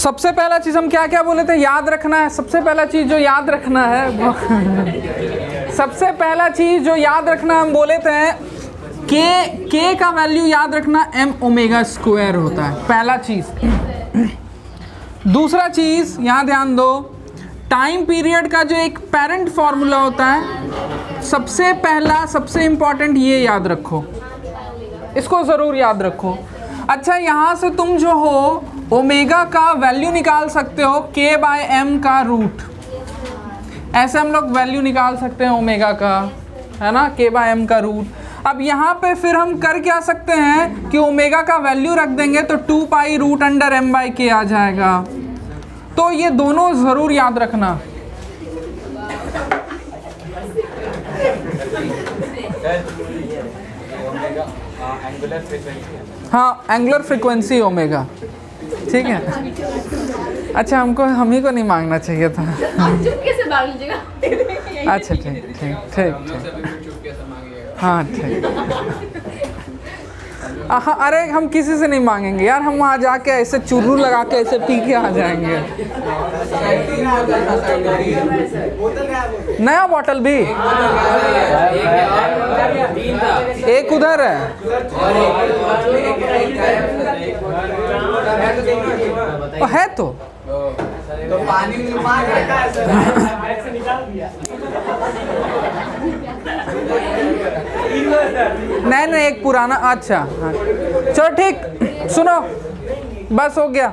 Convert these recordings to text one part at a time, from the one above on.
सबसे पहला चीज़ हम क्या क्या बोले थे, याद रखना है। सबसे पहला चीज़ जो याद रखना है सबसे पहला चीज़ जो याद रखना हम बोले थे के का वैल्यू याद रखना m ओमेगा स्क्वायर होता है, पहला चीज़। दूसरा चीज़ यहाँ ध्यान दो, टाइम पीरियड का जो एक पेरेंट फॉर्मूला होता है, सबसे पहला सबसे इम्पॉर्टेंट ये याद रखो, इसको ज़रूर याद रखो। अच्छा, यहाँ से तुम जो हो ओमेगा का वैल्यू निकाल सकते हो k/m का रूट, ऐसे हम लोग वैल्यू निकाल सकते हैं ओमेगा का, है ना, k/m का रूट। अब यहाँ पे फिर हम कर क्या सकते हैं कि ओमेगा का वैल्यू रख देंगे तो 2π√m/k आ जाएगा। तो ये दोनों ज़रूर याद रखना। हाँ, एंगुलर फ्रीक्वेंसी ओमेगा, ठीक है। अच्छा, हम ही को नहीं मांगना चाहिए था। अच्छा, ठीक। हाँ, ठीक। हाँ, अरे हम किसी से नहीं मांगेंगे यार, हम वहाँ जाके ऐसे चुर्रू लगा के ऐसे पी के आ जाएंगे। नया बॉटल भी एक उधर है, है तो पानी नहीं, एक पुराना। अच्छा, हाँ, चलो ठीक, सुनो, बस हो गया।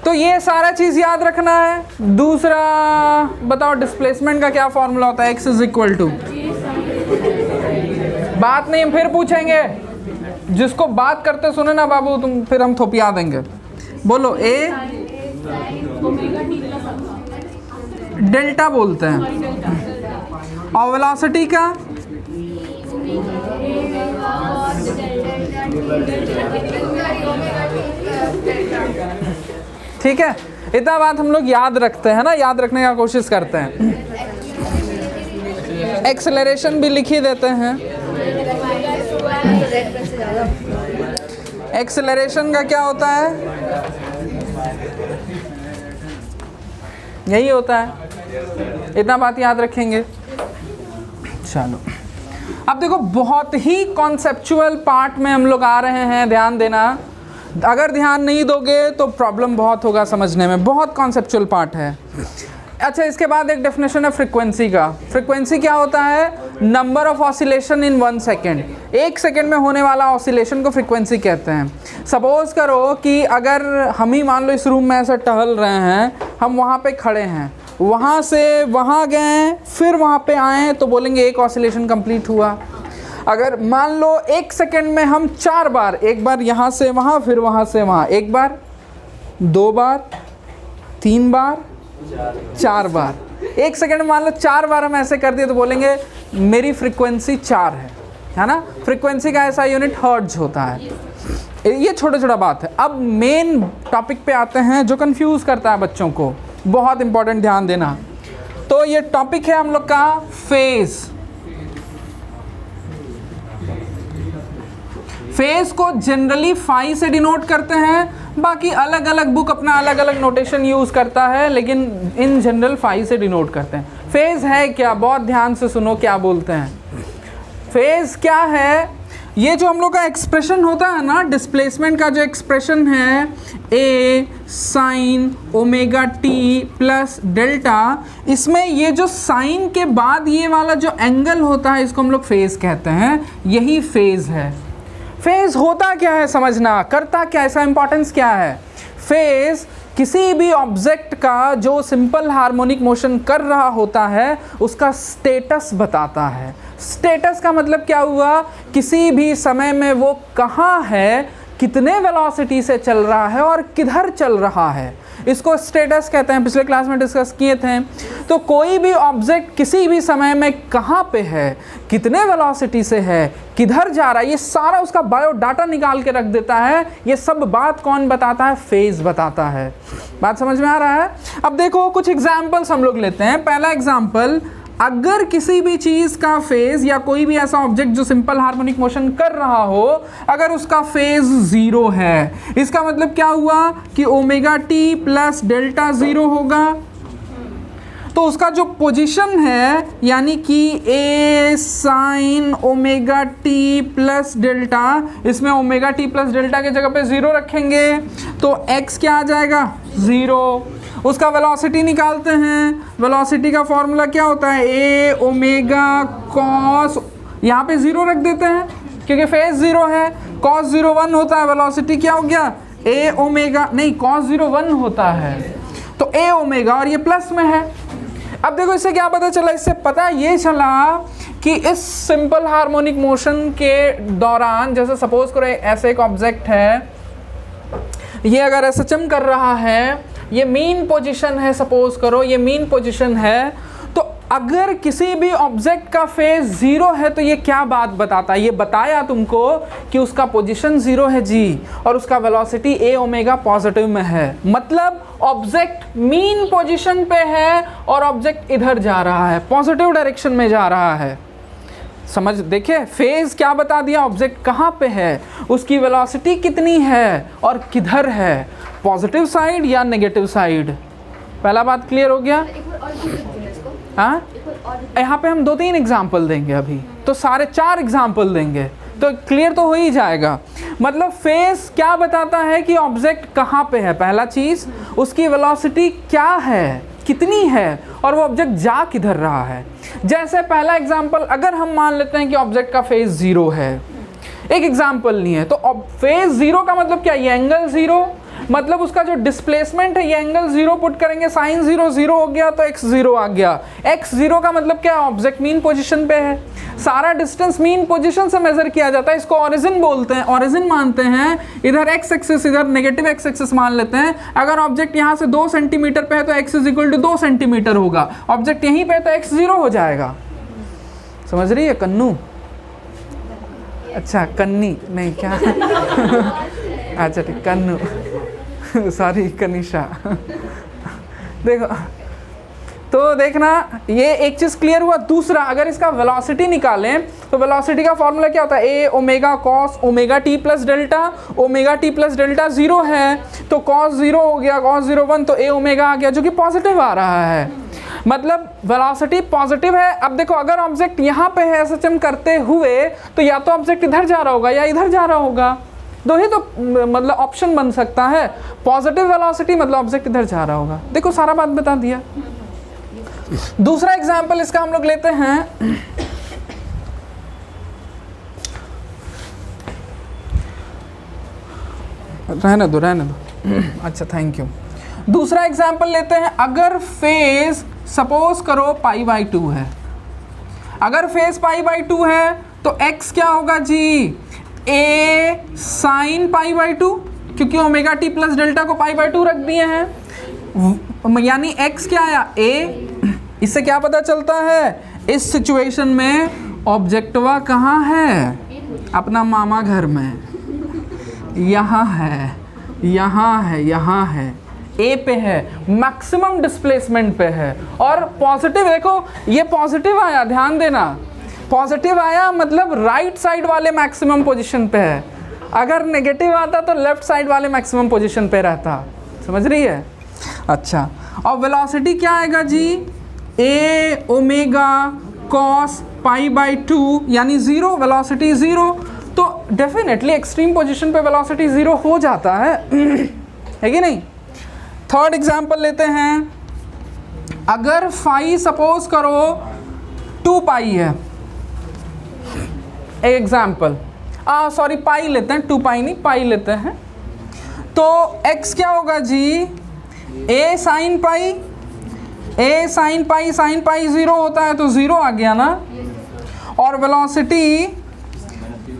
तो ये सारा चीज़ याद रखना है। दूसरा बताओ, डिस्प्लेसमेंट का क्या फॉर्मूला होता है? x = बात नहीं, फिर पूछेंगे, जिसको बात करते सुने ना बाबू तुम, फिर हम थोपिया देंगे। बोलो, a डेल्टा बोलते हैं, और वेलोसिटी का ठीक है। इतना बात हम लोग याद रखते हैं ना, याद रखने का कोशिश करते हैं। एक्सेलरेशन भी लिख ही देते हैं। एक्सेलरेशन का क्या होता है? यही होता है, इतना बात याद रखेंगे। चलो, अब देखो, बहुत ही कॉन्सेप्चुअल पार्ट में हम लोग आ रहे हैं, ध्यान देना। अगर ध्यान नहीं दोगे तो प्रॉब्लम बहुत होगा समझने में, बहुत कॉन्सेप्चुअल पार्ट है। अच्छा, इसके बाद एक डेफिनेशन है फ्रीक्वेंसी का। फ्रीक्वेंसी क्या होता है? Number of oscillation in 1 second. 1 second में होने वाला ऑसिलेशन को फ्रीक्वेंसी कहते हैं। सपोज करो कि अगर हम ही मान लो इस रूम में ऐसे टहल रहे हैं, हम वहाँ पे खड़े हैं, वहाँ से वहाँ गए, फिर वहाँ पे आए, तो बोलेंगे एक ऑसिलेशन कंप्लीट हुआ। अगर मान लो 1 सेकेंड में हम 4 बार, एक बार यहाँ से वहाँ, फिर वहाँ से वहाँ, 1 बार, 2 बार, 3 बार, 4 बार, 1 सेकेंड में मान लो 4 बार हम ऐसे कर दिए, तो बोलेंगे मेरी फ्रीक्वेंसी 4 है ना। फ्रीक्वेंसी का ऐसा यूनिट हर्ट्ज होता है। ये छोटा छोटा बात है। अब मेन टॉपिक पे आते हैं जो कंफ्यूज करता है बच्चों को, बहुत इंपॉर्टेंट, ध्यान देना। तो ये टॉपिक है हम लोग का फेज। फेज को जनरली फाई से डिनोट करते हैं, बाकी अलग अलग बुक अपना अलग अलग नोटेशन यूज़ करता है, लेकिन इन जनरल फाई से डिनोट करते हैं। फेज है क्या? बहुत ध्यान से सुनो क्या बोलते हैं। फेज क्या है? ये जो हम लोग का एक्सप्रेशन होता है ना, डिस्प्लेसमेंट का जो एक्सप्रेशन है, a sin ω/t plus delta, इसमें ये जो साइन के बाद ये वाला जो एंगल होता है, इसको हम लोग फेज कहते हैं। यही फेज है। फेज होता क्या है समझना, करता क्या, ऐसा इंपॉर्टेंस क्या है? फेज किसी भी ऑब्जेक्ट का जो सिंपल हार्मोनिक मोशन कर रहा होता है, उसका स्टेटस बताता है। स्टेटस का मतलब क्या हुआ? किसी भी समय में वो कहाँ है, कितने वेलोसिटी से चल रहा है और किधर चल रहा है, इसको स्टेटस कहते हैं। पिछले क्लास में डिस्कस किए थे। तो कोई भी ऑब्जेक्ट किसी भी समय में कहाँ पे है, कितने वेलोसिटी से है, किधर जा रहा है, ये सारा उसका बायोडाटा निकाल के रख देता है। ये सब बात कौन बताता है? फेज बताता है। बात समझ में आ रहा है? अब देखो कुछ एग्जाम्पल्स हम लोग लेते हैं। पहला एग्जाम्पल, अगर किसी भी चीज का फेज या कोई भी ऐसा ऑब्जेक्ट जो सिंपल हार्मोनिक मोशन कर रहा हो, अगर उसका फेज 0 है, इसका मतलब क्या हुआ कि ओमेगा टी प्लस डेल्टा 0 होगा। तो उसका जो पोजीशन है यानी कि A sine omega T plus delta, इसमें ओमेगा टी प्लस डेल्टा के जगह पे 0 रखेंगे तो x क्या आ जाएगा 0। उसका वेलोसिटी निकालते हैं, वेलोसिटी का फॉर्मूला क्या होता है ए ओमेगा कॉस, यहाँ पे 0 रख देते हैं क्योंकि फेज 0 है, कॉस 0 1 होता है, वेलोसिटी क्या हो गया ए ओमेगा, नहीं कॉस 0 1 होता है तो ए ओमेगा, और ये प्लस में है। अब देखो इससे क्या पता चला, इससे पता ये चला कि इस सिंपल हार्मोनिक मोशन के दौरान, जैसे सपोज करो ऐसे एक ऑब्जेक्ट है, ये अगर एसएचएम कर रहा है, ये मीन पोजीशन है, सपोज करो ये मीन पोजीशन है, तो अगर किसी भी ऑब्जेक्ट का फेज 0 है तो ये क्या बात बताता है, ये बताया तुमको कि उसका पोजीशन 0 है जी, और उसका वेलोसिटी ए ओमेगा पॉजिटिव में है, मतलब ऑब्जेक्ट मीन पोजीशन पे है और ऑब्जेक्ट इधर जा रहा है, पॉजिटिव डायरेक्शन में जा रहा है। समझ, देखिए फेज क्या बता दिया, ऑब्जेक्ट कहाँ पे है, उसकी वेलोसिटी कितनी है और किधर है, पॉजिटिव साइड या नेगेटिव साइड। पहला बात क्लियर हो गया। हाँ, यहाँ पे हम 2-3 एग्जाम्पल देंगे अभी, तो सारे 4 एग्जाम्पल देंगे तो क्लियर तो हो ही जाएगा। मतलब फेज क्या बताता है कि ऑब्जेक्ट कहाँ पे है, पहला चीज, उसकी वेलोसिटी क्या है, कितनी है, और वो ऑब्जेक्ट जा किधर रहा है। जैसे पहला एग्जाम्पल, अगर हम मान लेते हैं कि ऑब्जेक्ट का फेज 0 है, एक एग्जाम्पल नहीं है, तो फेज 0 का मतलब क्या, ये एंगल 0, मतलब उसका जो डिस्प्लेसमेंट है ये एंगल 0 पुट करेंगे, साइन 0 0 हो गया तो x 0 आ गया। x 0 का मतलब क्या, ऑब्जेक्ट मीन पोजीशन पे है, सारा डिस्टेंस मीन पोजीशन से मेजर किया जाता है, इसको ओरिजिन बोलते हैं, ओरिजिन मानते हैं, इधर x एक्सिस इधर नेगेटिव x एक्सिस मान लेते हैं। अगर ऑब्जेक्ट यहाँ से 2 सेंटीमीटर पे है तो x = 2 सेंटीमीटर होगा, ऑब्जेक्ट यहीं पे तो x 0 हो जाएगा। समझ रही है कन्नू? अच्छा कन्नी नहीं क्या अच्छा ठीक, कन्नू सॉरी कनिशा। देखो तो देखना ये एक चीज क्लियर हुआ। दूसरा, अगर इसका वेलोसिटी निकालें तो वेलोसिटी का फॉर्मूला क्या होता है, A omega cos omega T plus delta, omega T plus delta 0 है तो कॉस 0 हो गया, कॉस 0 1 तो ए ओमेगा आ गया जो कि पॉजिटिव आ रहा है, मतलब वेलोसिटी पॉजिटिव है। अब देखो अगर ऑब्जेक्ट यहाँ पे है एसएचएम करते हुए तो या तो ऑब्जेक्ट इधर जा रहा होगा या इधर जा रहा होगा, दो ही तो मतलब ऑप्शन बन सकता है, पॉजिटिव वेलोसिटी मतलब ऑब्जेक्ट इधर जा रहा होगा। देखो सारा बात बता दिया। दूसरा एग्जांपल इसका हम लोग लेते हैं, रहने दो अच्छा थैंक यू। दूसरा एग्जांपल लेते हैं, अगर फेज सपोज करो π/2 है, अगर फेज π/2 है तो x क्या होगा जी, a साइन π/2, क्योंकि ओमेगा टी प्लस डेल्टा को π/2 रख दिए हैं, यानी x क्या आया a। इससे क्या पता चलता है, इस सिचुएशन में ऑब्जेक्टवा कहाँ है, अपना मामा घर में, यहाँ है, यहाँ है, यहाँ है, ए पे है, मैक्सिमम डिस्प्लेसमेंट पे है। और पॉजिटिव, देखो ये पॉजिटिव आया, ध्यान देना, पॉजिटिव आया मतलब राइट साइड वाले मैक्सिमम पोजीशन पे है, अगर नेगेटिव आता तो लेफ्ट साइड वाले मैक्सिमम पोजीशन पे रहता। समझ रही है? अच्छा, और वेलोसिटी क्या आएगा जी, ए ओमेगा कॉस π/2 यानी 0, वेलोसिटी 0, तो डेफिनेटली एक्सट्रीम पोजीशन पे वेलोसिटी 0 हो जाता है है कि नहीं। थर्ड एग्जांपल लेते हैं, अगर फाई सपोज करो 2π है, एग्जाम्पल सॉरी पाई लेते हैं, 2π नहीं पाई लेते हैं, तो x क्या होगा जी, a sine pi, a sine pi, sine pi 0 होता है तो 0 आ गया ना, और velocity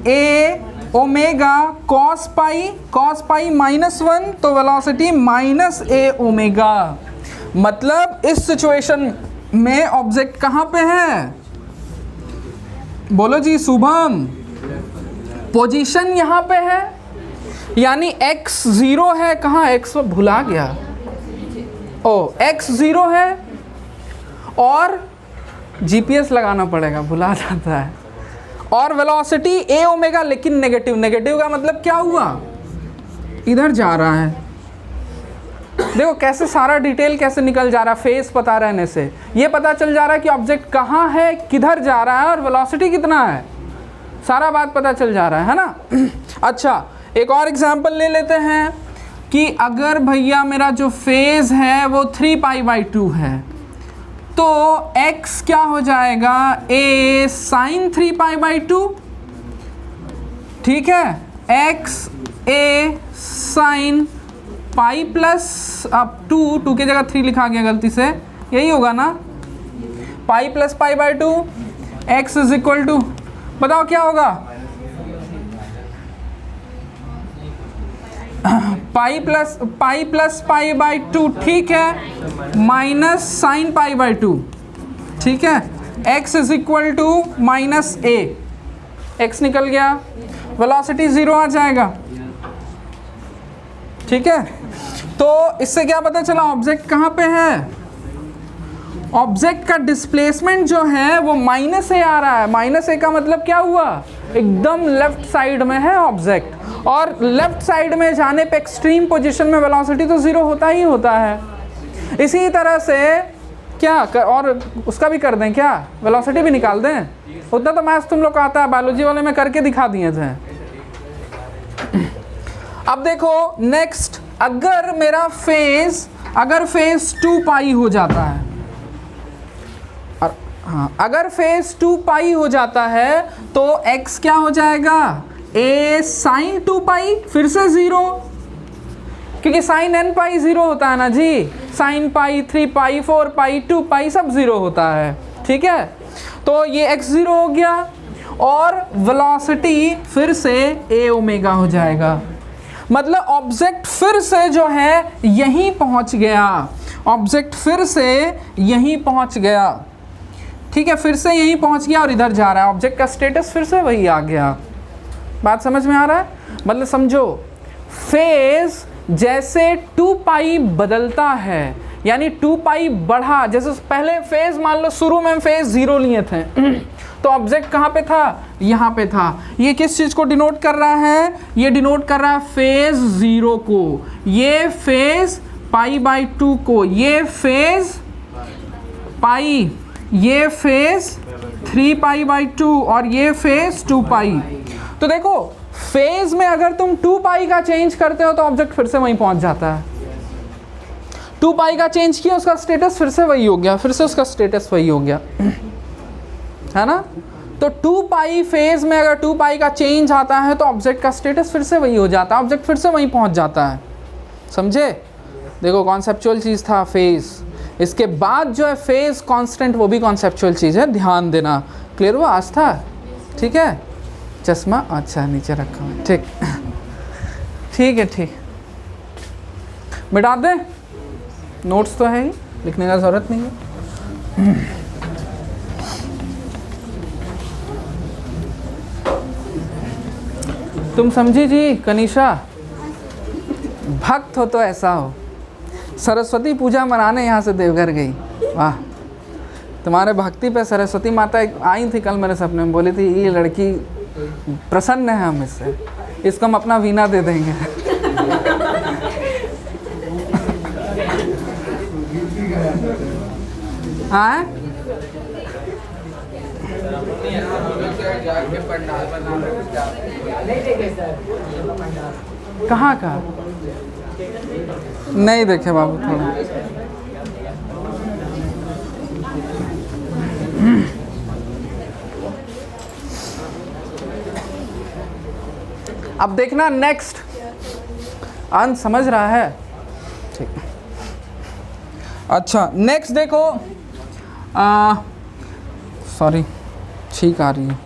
a omega cos pi -1 तो वेलोसिटी -a ओमेगा, मतलब इस सिचुएशन में ऑब्जेक्ट कहाँ पे है, बोलो जी शुभम, पोजीशन यहाँ पे है, यानी x 0 है, कहाँ x भुला गया, ओ x 0 है और GPS लगाना पड़ेगा, भुला जाता है। और वेलोसिटी a ओमेगा, लेकिन नेगेटिव। नेगेटिव का मतलब क्या हुआ, इधर जा रहा है। देखो कैसे सारा डिटेल कैसे निकल जा रहा है फेस पता रहने से। ये पता चल जा रहा है कि ऑब्जेक्ट कहाँ है, किधर जा रहा है और वेलोसिटी कितना है, सारा बात पता चल जा रहा है ना। अच्छा एक और एग्जांपल ले लेते हैं कि अगर भैया मेरा जो फेज है वो 3π/2 है, तो x क्या हो जाएगा, a sin 3π/2, ठीक है, x a sin pi plus अब 2 की जगह 3 लिखा गया गलती से, यही होगा ना, pi plus π/2, x is equal to, बताओ क्या होगा, पाई प्लस π/2, ठीक है, माइनस साइन π/2, ठीक है, x is equal to minus a, x निकल गया, वेलोसिटी 0 आ जाएगा, ठीक है। तो इससे क्या पता चला ऑब्जेक्ट कहाँ पे है, ऑब्जेक्ट का डिस्प्लेसमेंट जो है वो -a आ रहा है। -a का मतलब क्या हुआ, एकदम लेफ्ट साइड में है ऑब्जेक्ट, और लेफ्ट साइड में जाने पे एक्सट्रीम पोजीशन में वेलोसिटी तो 0 होता ही होता है। इसी तरह से क्या और उसका भी कर दें, क्या वेलोसिटी भी निकाल दें, उतना तो मैथ्स तुम लोग को आता है, बायोलॉजी वाले में करके दिखा दिए थे। अब देखो नेक्स्ट, अगर मेरा फेज 2π हो जाता है, हाँ अगर फेज 2π हो जाता है तो x क्या हो जाएगा, a sin 2π, फिर से 0, क्योंकि sin nπ 0 होता है ना जी, sin π 3π 4π 2π सब 0 होता है, ठीक है। तो ये x 0 हो गया और वेलोसिटी फिर से a ओमेगा हो जाएगा, मतलब ऑब्जेक्ट फिर से जो है यहीं पहुंच गया, ऑब्जेक्ट फिर से यहीं पहुंच गया, ठीक है, फिर से यहीं पहुंच गया और इधर जा रहा है, ऑब्जेक्ट का स्टेटस फिर से वही आ गया। बात समझ में आ रहा है, मतलब समझो फेज जैसे 2π बदलता है, यानी 2π बढ़ा, जैसे पहले फेज मान लो शुरू में फेज 0 लिए थे तो ऑब्जेक्ट कहाँ पे था, यहाँ पे था। ये किस चीज़ को डिनोट कर रहा है, ये डिनोट कर रहा है फेज 0 को, ये फेज π/2 को, ये फेज पाई, ये फेज 3π/2 और ये फेज 2π। तो देखो फेज में अगर तुम 2π का चेंज करते हो तो ऑब्जेक्ट फिर से वहीं पहुंच जाता है, 2π का चेंज किया उसका स्टेटस फिर से वही हो गया, फिर से उसका स्टेटस वही हो गया, है ना। तो 2π फेज में अगर 2π का चेंज आता है तो ऑब्जेक्ट का स्टेटस फिर से वही हो जाता है, ऑब्जेक्ट फिर से वहीं पहुंच जाता है, समझे। देखो कॉन्सेप्चुअल चीज़ था फेज, इसके बाद जो है फेज कांस्टेंट वो भी कॉन्सेप्चुअल चीज़ है, ध्यान देना। क्लियर हुआ आज था, ठीक है। चश्मा अच्छा नीचे रखा हुआ, ठीक ठीक है, ठीक मिटा दें, नोट्स तो है ही, लिखने का ज़रूरत नहीं है। तुम समझी जी कनिशा, भक्त हो तो ऐसा हो। सरस्वती पूजा मनाने यहाँ से देवघर गई, वाह, तुम्हारे भक्ति पे सरस्वती माता आई थी कल मेरे सपने में, बोली थी ये लड़की प्रसन्न है हम इससे, इसको हम अपना वीणा दे देंगे। हाँ कहाँ का नहीं देखे बाबू, थोड़ा अब देखना नेक्स्ट, अंत समझ रहा है, ठीक। अच्छा नेक्स्ट देखो, सॉरी छींक आ रही है,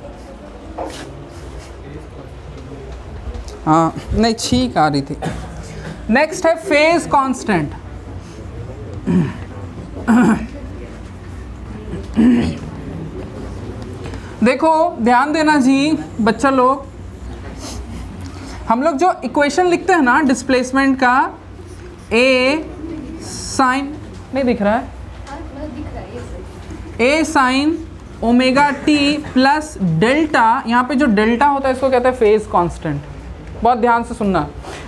हाँ नहीं छींक आ रही थी। नेक्स्ट है फेज कांस्टेंट। देखो ध्यान देना जी बच्चा लोग, हम लोग जो इक्वेशन लिखते हैं ना डिस्प्लेसमेंट का, ए साइन नहीं दिख रहा है, A sine omega T plus delta, यहाँ पे जो डेल्टा होता है इसको कहते हैं फेज कांस्टेंट। बहुत ध्यान से सुनना,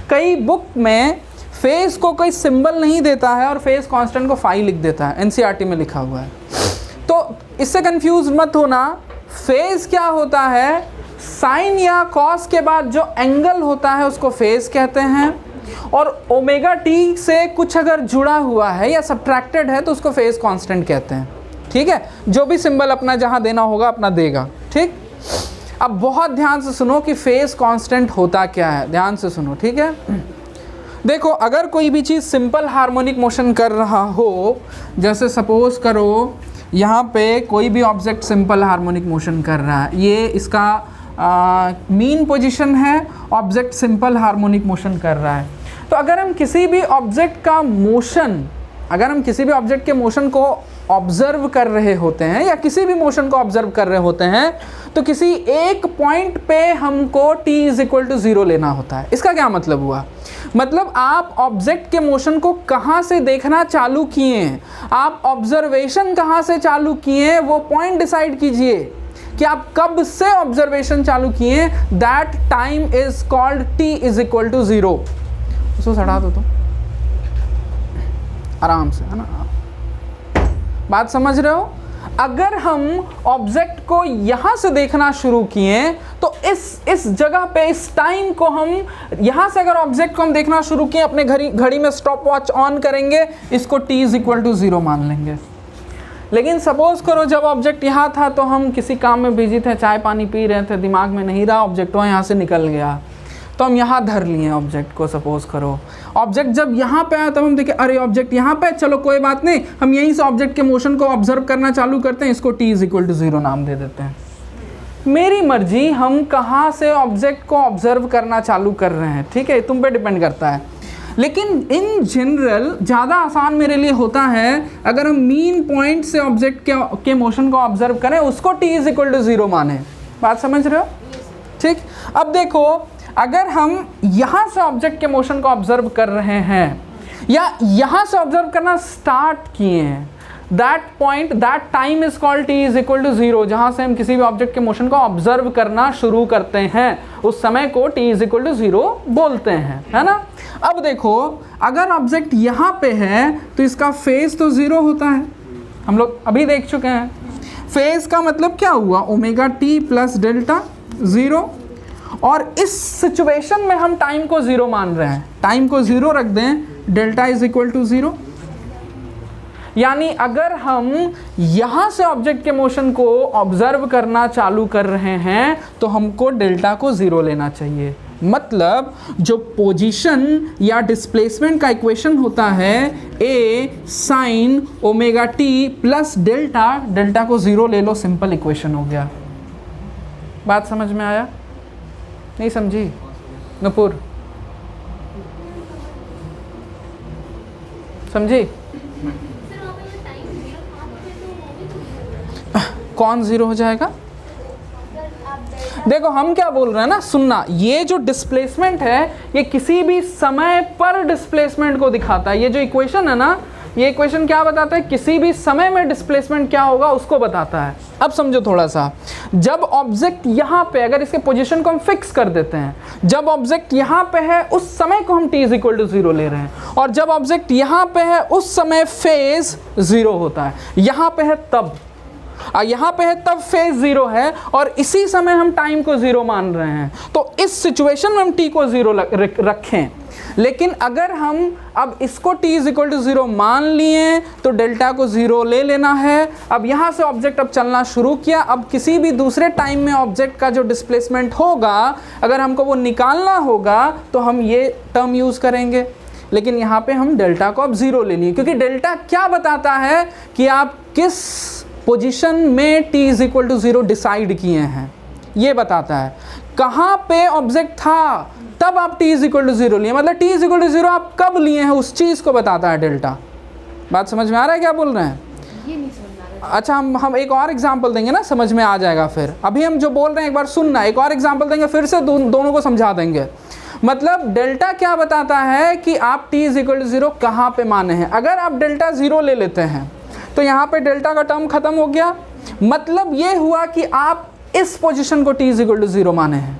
कई बुक में फेज को कोई सिंबल नहीं देता है और फेज कांस्टेंट को फाई लिख देता है, एनसीईआरटी में लिखा हुआ है, तो इससे कंफ्यूज मत होना। फेज क्या होता है, साइन या कॉस के बाद जो एंगल होता है उसको फेज कहते हैं, और ओमेगा टी से कुछ अगर जुड़ा हुआ है या सब्ट्रैक्टेड है तो उसको फेज कांस्टेंट कहते हैं। ठीक है, जो भी सिंबल अपना जहाँ देना होगा अपना देगा। ठीक, अब बहुत ध्यान से सुनो कि फेज कांस्टेंट होता क्या है, ध्यान से सुनो। ठीक है, देखो अगर कोई भी चीज़ सिंपल हार्मोनिक मोशन कर रहा हो, जैसे सपोज करो यहाँ पे कोई भी ऑब्जेक्ट सिंपल हार्मोनिक मोशन कर रहा है, ये इसका मीन पोजीशन है, ऑब्जेक्ट सिंपल हार्मोनिक मोशन कर रहा है, तो अगर हम किसी भी ऑब्जेक्ट का मोशन, अगर हम किसी भी ऑब्जेक्ट के मोशन को ऑब्जर्व कर रहे होते हैं या किसी भी मोशन को ऑब्जर्व कर रहे होते हैं, तो किसी एक पॉइंट पे हमको t = 0 लेना होता है। इसका क्या मतलब हुआ, मतलब आप ऑब्जेक्ट के मोशन को कहाँ से देखना चालू किए हैं, आप ऑब्जर्वेशन कहाँ से चालू किए हैं, वो पॉइंट डिसाइड कीजिए कि आप कब से ऑब्जर्वेशन चालू किए। That time is called t = 0। उसको हटा दो तो आराम से, है ना, बात समझ रहे हो। अगर हम ऑब्जेक्ट को यहाँ से देखना शुरू किए तो इस जगह पे, इस टाइम को हम यहाँ से अगर ऑब्जेक्ट को हम देखना शुरू किए, अपने घड़ी में स्टॉप वॉच ऑन करेंगे, इसको t = 0 मान लेंगे। लेकिन सपोज करो जब ऑब्जेक्ट यहाँ था तो हम किसी काम में बिजी थे, चाय पानी पी रहे थे, दिमाग में नहीं रहा, ऑब्जेक्ट वहाँ यहाँ से निकल गया, तो हम यहाँ धर लिए ऑब्जेक्ट को। सपोज करो ऑब्जेक्ट जब यहाँ पे आया तब हम देखे अरे ऑब्जेक्ट यहाँ पे, चलो कोई बात नहीं, हम यहीं से ऑब्जेक्ट के मोशन को ऑब्जर्व करना चालू करते हैं, इसको t = 0 नाम दे देते हैं। मेरी मर्जी हम कहाँ से ऑब्जेक्ट को ऑब्जर्व करना चालू कर रहे हैं, ठीक है, तुम पे डिपेंड करता है। लेकिन इन जनरल ज़्यादा आसान मेरे लिए होता है अगर हम मीन पॉइंट से ऑब्जेक्ट के मोशन को ऑब्जर्व करें, उसको t = 0 माने। बात समझ रहे हो? ठीक, अब देखो अगर हम यहाँ से ऑब्जेक्ट के मोशन को ऑब्जर्व कर रहे हैं या यहाँ से ऑब्जर्व करना स्टार्ट किए हैं, that point, that time is called t = 0। जहाँ से हम किसी भी ऑब्जेक्ट के मोशन को ऑब्जर्व करना शुरू करते हैं, उस समय को t = 0 बोलते हैं, है ना। अब देखो अगर ऑब्जेक्ट यहाँ पे है तो इसका फेज तो 0 होता है, हम लोग अभी देख चुके हैं। फेज का मतलब क्या हुआ, ओमेगा t प्लस डेल्टा 0, और इस सिचुएशन में हम टाइम को 0 मान रहे हैं, टाइम को 0 रख दें, डेल्टा = 0। यानी अगर हम यहाँ से ऑब्जेक्ट के मोशन को ऑब्जर्व करना चालू कर रहे हैं तो हमको डेल्टा को 0 लेना चाहिए। मतलब जो पोजीशन या डिस्प्लेसमेंट का इक्वेशन होता है a sin omega t plus delta, delta को 0 ले लो, सिंपल इक्वेशन हो गया। बात समझ में आया? नहीं समझी नुपुर? समझी? कौन 0 हो जाएगा? देखो हम क्या बोल रहे हैं ना, सुनना, ये जो डिस्प्लेसमेंट है ये किसी भी समय पर डिस्प्लेसमेंट को दिखाता है। ये जो इक्वेशन है ना, ये इक्वेशन क्या बताता है, किसी भी समय में डिस्प्लेसमेंट क्या होगा उसको बताता है। अब समझो थोड़ा सा, जब ऑब्जेक्ट यहाँ पे, अगर इसके पोजीशन को हम फिक्स कर देते हैं, जब ऑब्जेक्ट यहाँ पे है उस समय को हम t = 0 ले रहे हैं, और जब ऑब्जेक्ट यहाँ पे है उस समय फेज 0 होता है। यहाँ पे है तब, यहाँ पे है तब फेज 0 है, और इसी समय हम टाइम को 0 मान रहे हैं, तो इस सिचुएशन में हम t को 0 रखें। लेकिन अगर हम अब इसको t = 0 मान लिए तो डेल्टा को 0 ले लेना है। अब यहाँ से ऑब्जेक्ट अब चलना शुरू किया, अब किसी भी दूसरे टाइम में ऑब्जेक्ट का जो डिस्प्लेसमेंट होगा, अगर हमको वो निकालना होगा तो हम ये टर्म यूज़ करेंगे। लेकिन यहाँ पे हम डेल्टा को अब 0 ले लिए, क्योंकि डेल्टा क्या बताता है कि आप किस पोजीशन में t = 0 डिसाइड किए हैं, ये बताता है। कहाँ पे ऑब्जेक्ट था तब आप t = 0 लिए, मतलब t = 0 आप कब लिए हैं उस चीज़ को बताता है डेल्टा। बात समझ में आ रहा है क्या बोल रहे हैं? ये नहीं समझ आ रहा। अच्छा, हम एक और एग्जांपल देंगे ना, समझ में आ जाएगा फिर। अभी हम जो बोल रहे हैं एक बार सुनना, एक और एग्जांपल देंगे, फिर से दोनों को समझा देंगे। मतलब डेल्टा क्या बताता है कि आप t = 0 कहाँ पे माने हैं। अगर आप डेल्टा 0 ले लेते हैं तो यहाँ पे डेल्टा का टर्म खत्म हो गया। मतलब ये हुआ कि आप इस पोजीशन को t = 0 माने हैं।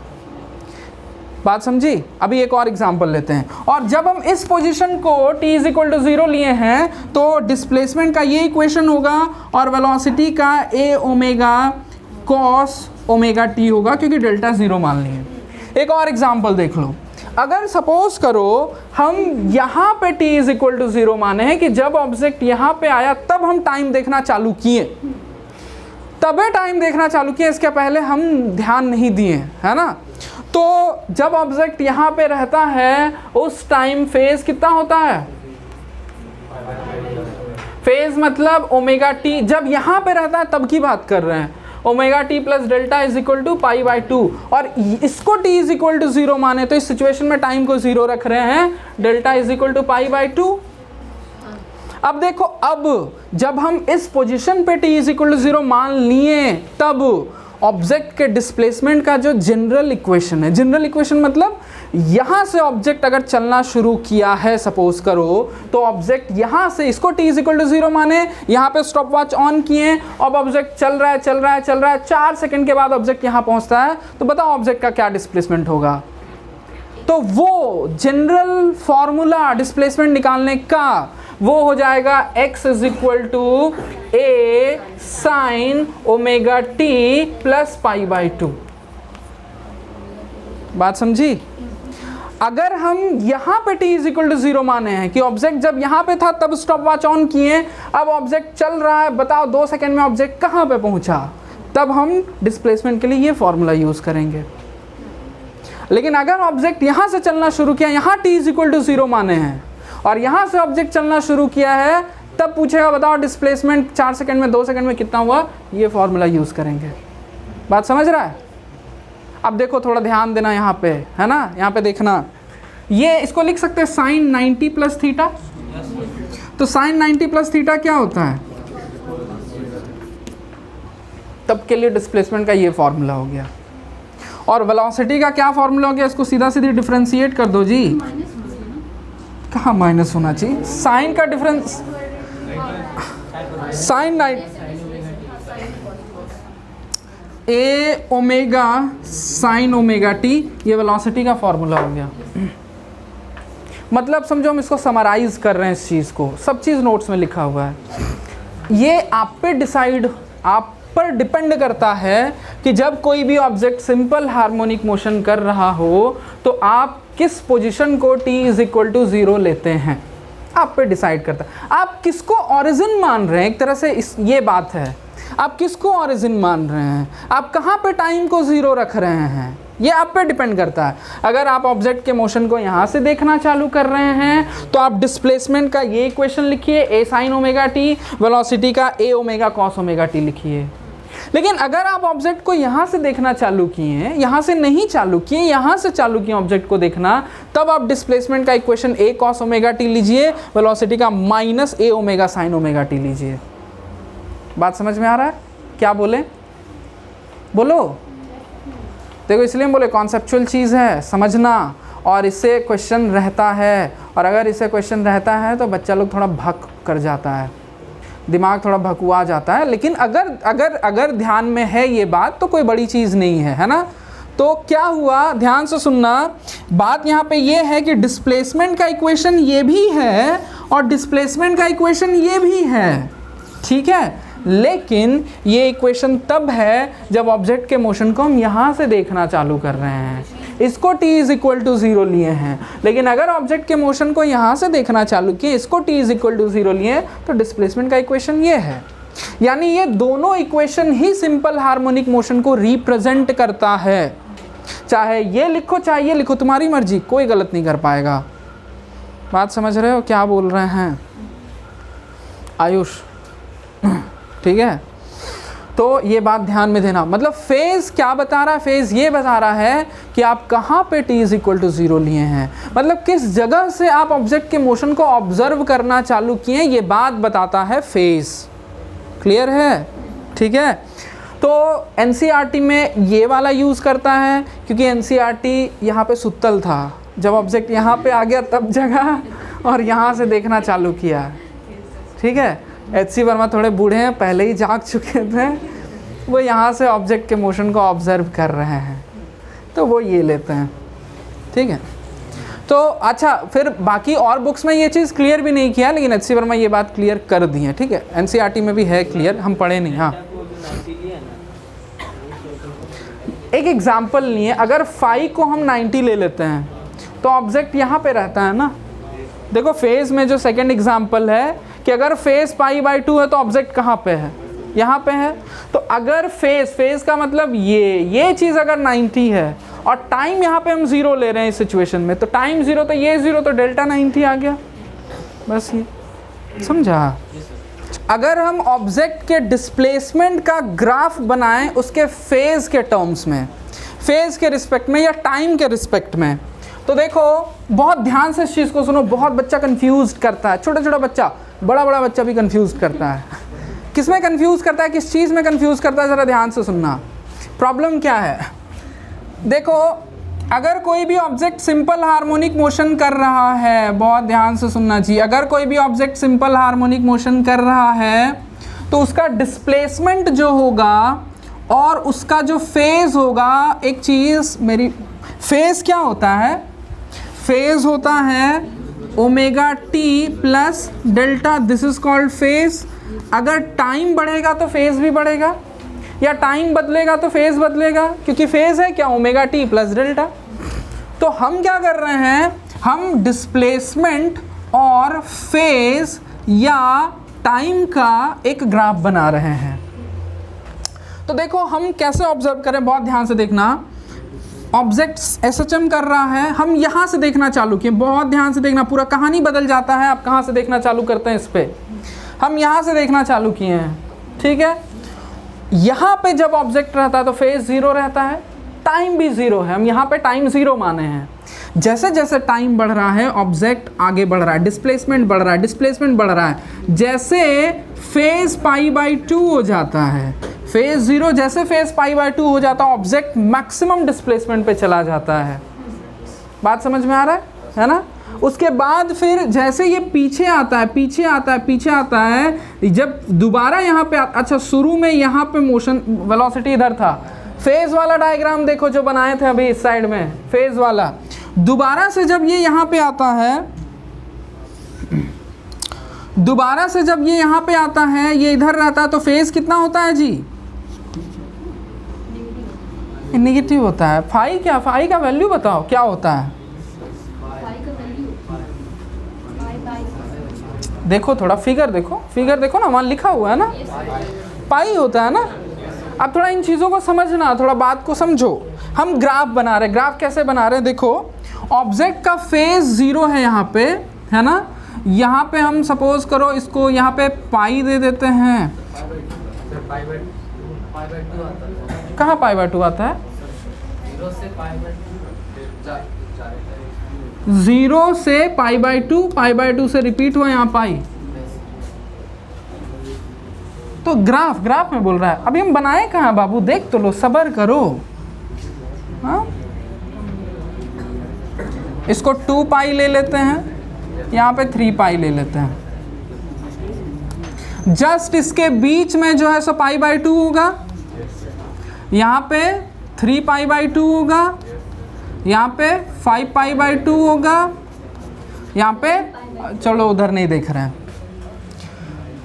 बात समझी? अभी एक और एग्जांपल लेते हैं। और जब हम इस पोजीशन को t = 0 लिए हैं तो डिस्प्लेसमेंट का ये इक्वेशन होगा और वेलोसिटी का a omega cos omega t होगा, क्योंकि डेल्टा 0 मान लिए। एक और एग्जांपल देख लो। अगर सपोज करो हम यहाँ पे t = 0 माने हैं कि जब ऑब्जेक्ट यहाँ पे आया तब हम टाइम देखना चालू किए, तबे टाइम देखना चालू किए, इसके पहले हम ध्यान नहीं दिए, है ना। तो जब ऑब्जेक्ट यहाँ पे रहता है उस टाइम फेज कितना होता है? फेज मतलब ओमेगा टी, जब यहाँ पे रहता है तब की बात कर रहे हैं। ओमेगा टी प्लस डेल्टा = π/2 और इसको t = 0 माने तो इस सिचुएशन में टाइम को 0 रख रहे हैं, डेल्टा = π/2। अब देखो, अब जब हम इस पोजीशन पे t = 0 मान लिए तब ऑब्जेक्ट के डिस्प्लेसमेंट का जो जनरल इक्वेशन है, जनरल इक्वेशन मतलब यहाँ से ऑब्जेक्ट अगर चलना शुरू किया है सपोज करो, तो ऑब्जेक्ट यहाँ से, इसको t = 0 माने, यहाँ पे स्टॉप वॉच ऑन किए, अब ऑब्जेक्ट चल रहा है, 4 सेकंड के बाद ऑब्जेक्ट यहाँ पहुँचता है, तो बताओ ऑब्जेक्ट का क्या डिस्प्लेसमेंट होगा। तो वो जनरल फॉर्मूला डिस्प्लेसमेंट निकालने का वो हो जाएगा x = a sin omega t plus π/2। बात समझी? अगर हम यहाँ पे t = 0 माने हैं कि ऑब्जेक्ट जब यहाँ पे था तब स्टॉप वॉच ऑन किए, अब ऑब्जेक्ट चल रहा है, बताओ 2 सेकंड में ऑब्जेक्ट कहाँ पे पहुँचा, तब हम डिस्प्लेसमेंट के लिए ये फॉर्मूला यूज़ करेंगे। लेकिन अगर ऑब्जेक्ट यहाँ से चलना शुरू किया, यहाँ t = 0 माने हैं और यहाँ से ऑब्जेक्ट चलना शुरू किया है, तब पूछेगा बताओ डिस्प्लेसमेंट 4 सेकंड में 2 सेकंड में कितना हुआ, ये फॉर्मूला यूज़ करेंगे। बात समझ रहा है? अब देखो थोड़ा ध्यान देना यहाँ पे, है ना, यहाँ पे देखना, ये इसको लिख सकते हैं sin 90 + थीटा। तो sin 90 + थीटा क्या होता है? तब के लिए डिस्प्लेसमेंट का ये फॉर्मूला हो गया। और वेलोसिटी का क्या फॉर्मूला हो गया? इसको सीधा सीधी डिफरेंशिएट कर दो जी। कहाँ माइनस होना चाहिए? साइन का difference, sine 90 a omega sine omega t, ये वेलोसिटी का फॉर्मूला हो गया। मतलब समझो हम इसको समराइज कर रहे हैं, इस चीज़ को, सब चीज़ नोट्स में लिखा हुआ है। ये आप पे डिसाइड, आप पर डिपेंड करता है कि जब कोई भी ऑब्जेक्ट सिंपल हार्मोनिक मोशन कर रहा हो तो आप किस पोजीशन को t = 0 लेते हैं, आप पे डिसाइड करता है। आप किसको ओरिजिन मान रहे हैं, एक तरह से ये बात है, आप किसको ओरिजिन मान रहे हैं, आप कहाँ पे टाइम को 0 रख रहे हैं, ये आप पे डिपेंड करता है। अगर आप ऑब्जेक्ट के मोशन को यहाँ से देखना चालू कर रहे हैं तो आप डिस्प्लेसमेंट का ये इक्वेशन लिखिए, a sin omega t, velocity का a omega cos omega t लिखिए। लेकिन अगर आप ऑब्जेक्ट को यहाँ से देखना चालू किए, यहाँ से नहीं चालू किए, यहाँ से चालू किए ऑब्जेक्ट को देखना, तब आप डिस्प्लेसमेंट का equation a cos omega t लीजिए, वेलोसिटी का -a omega sin omega t लीजिए। बात समझ में आ रहा है? क्या बोले? बोलो। देखो इसलिए हम बोले कॉन्सेप्चुअल चीज़ है, समझना, और इससे क्वेश्चन रहता है, और अगर इससे क्वेश्चन रहता है तो बच्चा लोग थोड़ा भक कर जाता है, दिमाग थोड़ा भकुआ जाता है। लेकिन अगर अगर अगर ध्यान में है ये बात तो कोई बड़ी चीज़ नहीं है ना। तो क्या हुआ, ध्यान से सुनना, बात यहाँ पे ये है कि डिस्प्लेसमेंट का इक्वेशन ये भी है और डिस्प्लेसमेंट का इक्वेशन ये भी है, ठीक है। लेकिन ये इक्वेशन तब है जब ऑब्जेक्ट के मोशन को हम यहाँ से देखना चालू कर रहे हैं, इसको t = 0 लिए हैं। लेकिन अगर ऑब्जेक्ट के मोशन को यहाँ से देखना चालू किए, इसको t = 0 लिए, तो डिस्प्लेसमेंट का इक्वेशन ये है। यानी ये दोनों इक्वेशन ही सिंपल हार्मोनिक मोशन को रिप्रेजेंट करता है। चाहे ये लिखो चाहे ये लिखो, तुम्हारी मर्जी, कोई गलत नहीं कर पाएगा। बात समझ रहे हो क्या बोल रहे हैं आयुष? ठीक है, तो ये बात ध्यान में देना। मतलब फेज़ क्या बता रहा है? फेज़ ये बता रहा है कि आप कहाँ पे t = 0 लिए हैं, मतलब किस जगह से आप ऑब्जेक्ट के मोशन को ऑब्जर्व करना चालू किए, ये बात बताता है फेज़। क्लियर है? ठीक है। तो NCERT में ये वाला यूज़ करता है क्योंकि NCERT यहाँ पे सुतल था, जब ऑब्जेक्ट यहाँ पे आ गया तब जगह और यहाँ से देखना चालू किया, ठीक है। एच.सी. वर्मा थोड़े बूढ़े हैं, पहले ही जाग चुके थे, वो यहाँ से ऑब्जेक्ट के मोशन को ऑब्जर्व कर रहे हैं, तो वो ये लेते हैं, ठीक है। तो अच्छा, फिर बाकी और बुक्स में ये चीज़ क्लियर भी नहीं किया, लेकिन एच.सी. वर्मा ये बात क्लियर कर दी है, ठीक है। एनसीईआरटी में भी है क्लियर, हम पढ़े नहीं। हाँ, एक एग्जाम्पल लिए, अगर फाई को हम 90 ले लेते हैं तो ऑब्जेक्ट यहाँ पे रहता है ना। देखो फेज में जो सेकंड एग्जाम्पल है कि अगर फेज π/2 है तो ऑब्जेक्ट कहाँ पे है, यहाँ पे है। तो अगर फेज का मतलब ये चीज़ अगर 90 है और टाइम यहाँ पे हम 0 ले रहे हैं इस सिचुएशन में, तो टाइम 0 तो ये 0 तो डेल्टा 90 आ गया, बस ये समझा। अगर हम ऑब्जेक्ट के डिस्प्लेसमेंट का ग्राफ बनाएं उसके फेज के टर्म्स में, फेज के रिस्पेक्ट में या टाइम के रिस्पेक्ट में, तो देखो बहुत ध्यान से इस चीज़ को सुनो, बहुत बच्चा कंफ्यूज करता है, छोटा छोटा बच्चा, बड़ा बड़ा बच्चा भी कंफ्यूज करता है। किस में कंफ्यूज करता है, किस चीज़ में कंफ्यूज करता है, ज़रा ध्यान से सुनना। प्रॉब्लम क्या है, देखो अगर कोई भी ऑब्जेक्ट सिंपल हार्मोनिक मोशन कर रहा है, बहुत ध्यान से सुनना जी, अगर कोई भी ऑब्जेक्ट सिंपल हार्मोनिक मोशन कर रहा है तो उसका डिस्प्लेसमेंट जो होगा और उसका जो फेज होगा, एक चीज़ मेरी, फेज क्या होता है, फेज होता है omega T plus delta, this is called phase. अगर टाइम बढ़ेगा तो फेज भी बढ़ेगा, या टाइम बदलेगा तो फेज बदलेगा, क्योंकि फेज है क्या, ओमेगा टी प्लस डेल्टा। तो हम क्या कर रहे हैं, हम डिस्प्लेसमेंट और फेज या टाइम का एक ग्राफ बना रहे हैं। तो देखो हम कैसे ऑब्जर्व करें, बहुत ध्यान से देखना। ऑब्जेक्ट एसएचएम कर रहा है, हम यहाँ से देखना चालू किए, बहुत ध्यान से देखना, पूरा कहानी बदल जाता है। आप कहाँ से देखना चालू करते हैं, इस पे हम यहाँ से देखना चालू किए हैं, ठीक है। यहाँ पे जब ऑब्जेक्ट रहता है तो फेज 0 रहता है, टाइम भी 0 है, हम यहाँ पे टाइम 0 माने हैं। जैसे जैसे टाइम बढ़ रहा है ऑब्जेक्ट आगे बढ़ रहा है, डिस्प्लेसमेंट बढ़ रहा है, डिस्प्लेसमेंट बढ़ रहा है। जैसे फेज π/2 हो जाता है, फेज 0, जैसे फेज π/2 हो जाता है ऑब्जेक्ट मैक्सिमम डिस्प्लेसमेंट पे चला जाता है। बात समझ में आ रहा है ना। उसके बाद फिर जैसे ये पीछे आता है, पीछे आता है, पीछे आता है, जब दोबारा यहाँ पे अच्छा, शुरू में यहाँ पे मोशन वेलोसिटी इधर था, फेज वाला डायग्राम देखो जो बनाए थे अभी इस साइड में, फेज वाला। दोबारा से जब ये यहाँ पे आता है, दोबारा से जब ये यहाँ पे आता है, ये इधर रहता है, तो फेज कितना होता है जी, नेगेटिव होता है। फाई क्या, फाई का वैल्यू बताओ क्या होता है, देखो थोड़ा फिगर देखो, फिगर देखो ना, वहाँ लिखा हुआ है ना, पाई होता है ना। अब थोड़ा इन चीज़ों को समझना, थोड़ा बात को समझो। हम ग्राफ बना रहे हैं, ग्राफ कैसे बना रहे हैं, देखो ऑब्जेक्ट का फेज 0 है यहाँ पे, है ना। यहाँ पे हम सपोज करो इसको यहाँ पे पाई दे देते हैं, कहाँ π/2 आता है, 0 से π/2, π/2 से रिपीट हुआ यहाँ पाई। तो ग्राफ में बोल रहा है, अभी हम बनाए कहाँ बाबू, देख तो लो, सब्र करो। हाँ, इसको 2 पाई ले लेते हैं, यहाँ पे 3 पाई ले लेते हैं। जस्ट इसके बीच में जो है सो π/2 होगा, यहाँ पे 3 π/2 होगा, यहाँ पे 5 π/2 होगा, यहाँ पे चलो उधर नहीं देख रहे हैं।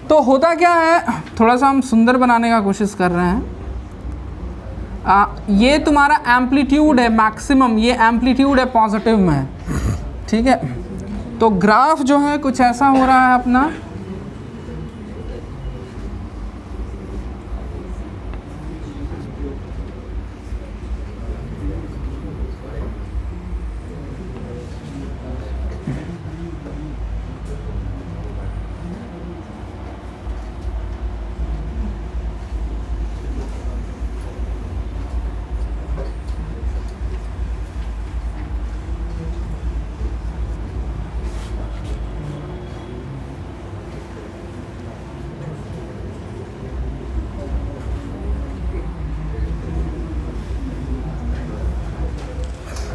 तो होता क्या है, थोड़ा सा हम सुंदर बनाने का कोशिश कर रहे हैं। ये तुम्हारा एम्पलीट्यूड है मैक्सिमम, ये एम्पलीट्यूड है पॉजिटिव में, ठीक है। तो ग्राफ जो है कुछ ऐसा हो रहा है अपना,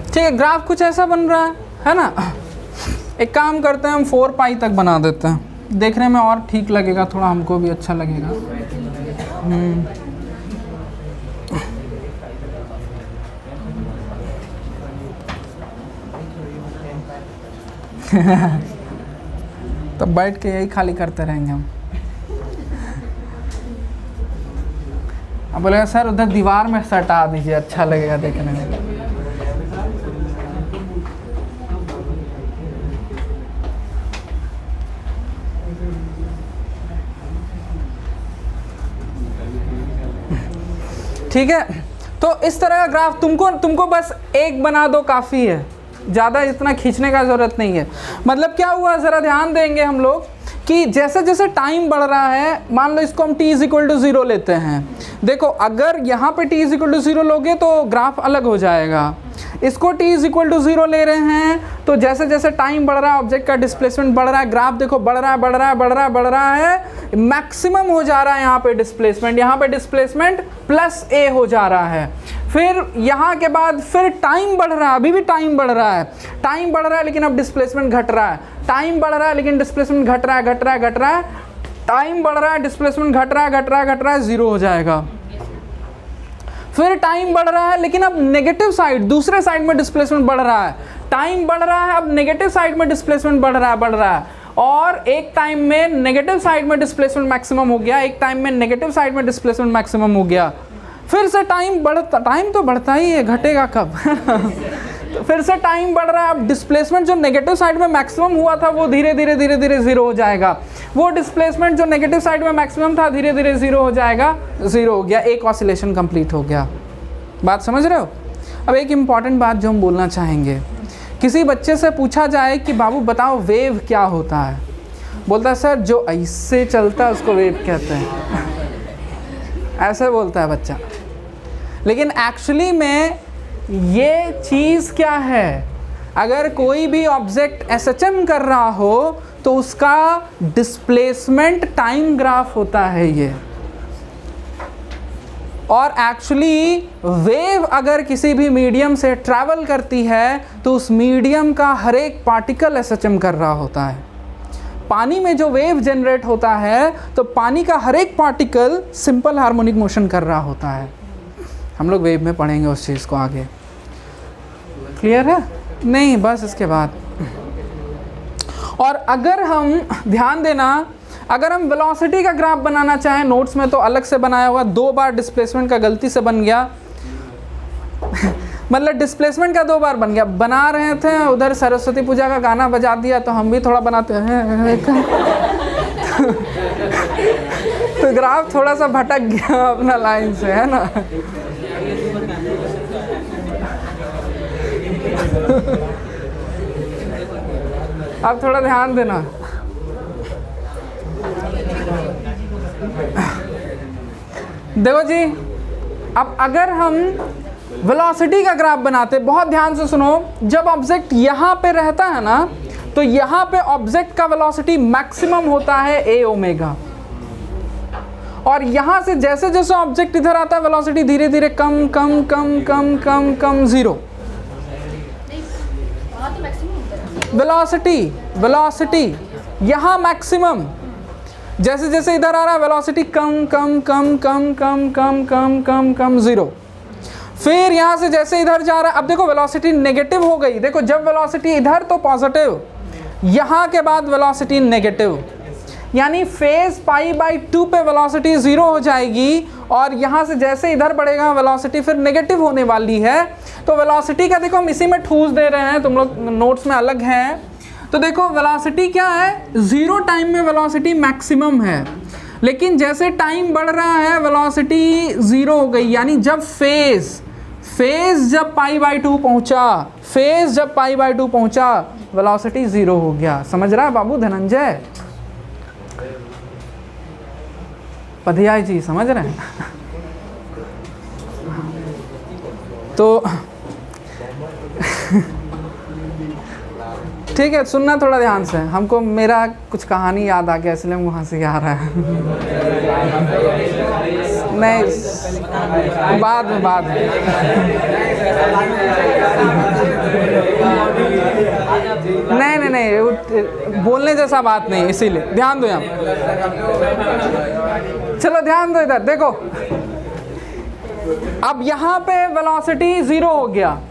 ठीक है। ग्राफ कुछ ऐसा बन रहा है ना। एक काम करते हैं, हम 4 पाई तक बना देते हैं, देखने में और ठीक लगेगा, थोड़ा हमको भी अच्छा लगेगा। तो बैठ के यही खाली करते रहेंगे हम। अब बोलेगा सर उधर दीवार में सटा दीजिए, अच्छा लगेगा देखने में। ठीक है, तो इस तरह का ग्राफ तुमको बस एक बना दो काफ़ी है, ज़्यादा इतना खींचने का ज़रूरत नहीं है। मतलब क्या हुआ, ज़रा ध्यान देंगे हम लोग कि जैसे जैसे टाइम बढ़ रहा है, मान लो इसको हम t=0 लेते हैं। देखो अगर यहाँ पे t=0 लोगे तो ग्राफ अलग हो जाएगा। इसको t=0 ले रहे हैं तो जैसे जैसे टाइम बढ़ रहा है, ऑब्जेक्ट का डिस्प्लेसमेंट बढ़ रहा है, ग्राफ देखो बढ़ रहा है बढ़ रहा है बढ़ रहा है बढ़ रहा है, मैक्सिमम हो जा रहा है यहाँ पे डिस्प्लेसमेंट। यहाँ पे डिस्प्लेसमेंट +a हो जा रहा है। फिर यहाँ के बाद फिर टाइम बढ़ रहा है, अभी भी टाइम बढ़ रहा है, टाइम बढ़ रहा है लेकिन अब डिस्प्लेसमेंट घट रहा है, टाइम बढ़ रहा है लेकिन डिस्प्लेसमेंट घट रहा है घट रहा है घट रहा है, टाइम बढ़ रहा है डिस्प्लेसमेंट घट रहा है घट रहा है घट रहा है, 0 हो जाएगा। फिर टाइम बढ़ रहा है लेकिन अब नेगेटिव साइड, दूसरे साइड में डिस्प्लेसमेंट बढ़ रहा है, टाइम बढ़ रहा है अब नेगेटिव साइड में डिस्प्लेसमेंट बढ़ रहा है, और एक टाइम में नेगेटिव साइड में डिस्प्लेसमेंट मैक्सिमम हो गया, एक टाइम में नेगेटिव साइड में डिस्प्लेसमेंट मैक्सिमम हो गया। फिर से टाइम तो बढ़ता ही है, घटेगा कब? तो फिर से टाइम बढ़ रहा है, अब डिस्प्लेसमेंट जो नेगेटिव साइड में मैक्सिमम हुआ था वो धीरे धीरे 0 हो जाएगा। वो डिस्प्लेसमेंट जो नेगेटिव साइड में मैक्सिमम था धीरे धीरे 0 हो जाएगा, 0 हो गया, एक ऑसिलेशन कंप्लीट हो गया। बात समझ रहे हो? अब एक इम्पॉर्टेंट बात जो हम बोलना चाहेंगे, किसी बच्चे से पूछा जाए कि बाबू बताओ वेव क्या होता है, बोलता है सर जो ऐसे चलता है उसको वेव कहते हैं। ऐसे बोलता है बच्चा, लेकिन एक्चुअली में ये चीज़ क्या है, अगर कोई भी ऑब्जेक्ट एसएचएम कर रहा हो तो उसका डिस्प्लेसमेंट टाइम ग्राफ होता है ये। और एक्चुअली वेव अगर किसी भी मीडियम से ट्रैवल करती है तो उस मीडियम का हर एक पार्टिकल एसएचएम कर रहा होता है। पानी में जो वेव जनरेट होता है तो पानी का हर एक पार्टिकल सिंपल हार्मोनिक मोशन कर रहा होता है। हम लोग वेव में पढ़ेंगे उस चीज़ को आगे। क्लियर है? नहीं, बस इसके बाद। और अगर हम ध्यान देना, अगर हम वेलोसिटी का ग्राफ बनाना चाहें, नोट्स में तो अलग से बनाया हुआ, 2 बार डिस्प्लेसमेंट का गलती से बन गया। मतलब डिस्प्लेसमेंट का 2 बार बन गया, बना रहे थे उधर सरस्वती पूजा का गाना बजा दिया तो हम भी थोड़ा बनाते हैं तो ग्राफ थोड़ा सा भटक गया अपना लाइन से, है ना। अब थोड़ा ध्यान देना। देखो जी, अब अगर हम वेलोसिटी का ग्राफ बनाते, बहुत ध्यान से सुनो, जब ऑब्जेक्ट यहाँ पे रहता है ना तो यहाँ पे ऑब्जेक्ट का वेलोसिटी मैक्सिमम होता है a ओमेगा, और यहाँ से जैसे जैसे ऑब्जेक्ट इधर आता है वेलोसिटी धीरे धीरे कम कम कम कम कम कम 0। वेलोसिटी यहाँ मैक्सिमम, जैसे जैसे इधर आ रहा है वेलोसिटी कम कम कम कम कम कम कम कम कम 0। फिर यहाँ से जैसे इधर जा रहा है, अब देखो वेलोसिटी नेगेटिव हो गई। देखो जब वेलोसिटी इधर तो पॉजिटिव, यहाँ के बाद वेलोसिटी नेगेटिव, यानी फेज π/2 पे वेलोसिटी 0 हो जाएगी, और यहाँ से जैसे इधर बढ़ेगा वेलोसिटी फिर नेगेटिव होने वाली है। तो वेलोसिटी का देखो हम इसी में ठूस दे रहे हैं, तुम लोग नोट्स में अलग हैं। तो देखो वेलोसिटी क्या है, 0 टाइम में वेलोसिटी मैक्सिमम है, लेकिन जैसे टाइम बढ़ रहा है वेलोसिटी 0 हो गई, यानी जब फेज जब π/2 पहुंचा, फेज जब π/2 पहुंचा वेलोसिटी 0 हो गया। समझ रहा है बाबू धनंजय? पधियाई जी समझ रहे हैं? तो ठीक है, सुनना थोड़ा ध्यान से। हमको मेरा कुछ कहानी याद आ गया इसलिए वहाँ से आ रहा है। नहीं, बाद में नहीं नहीं नहीं, बोलने जैसा बात नहीं, इसीलिए ध्यान दो यहाँ। चलो ध्यान दो इधर, देखो अब यहाँ पे वेलोसिटी 0 हो गया।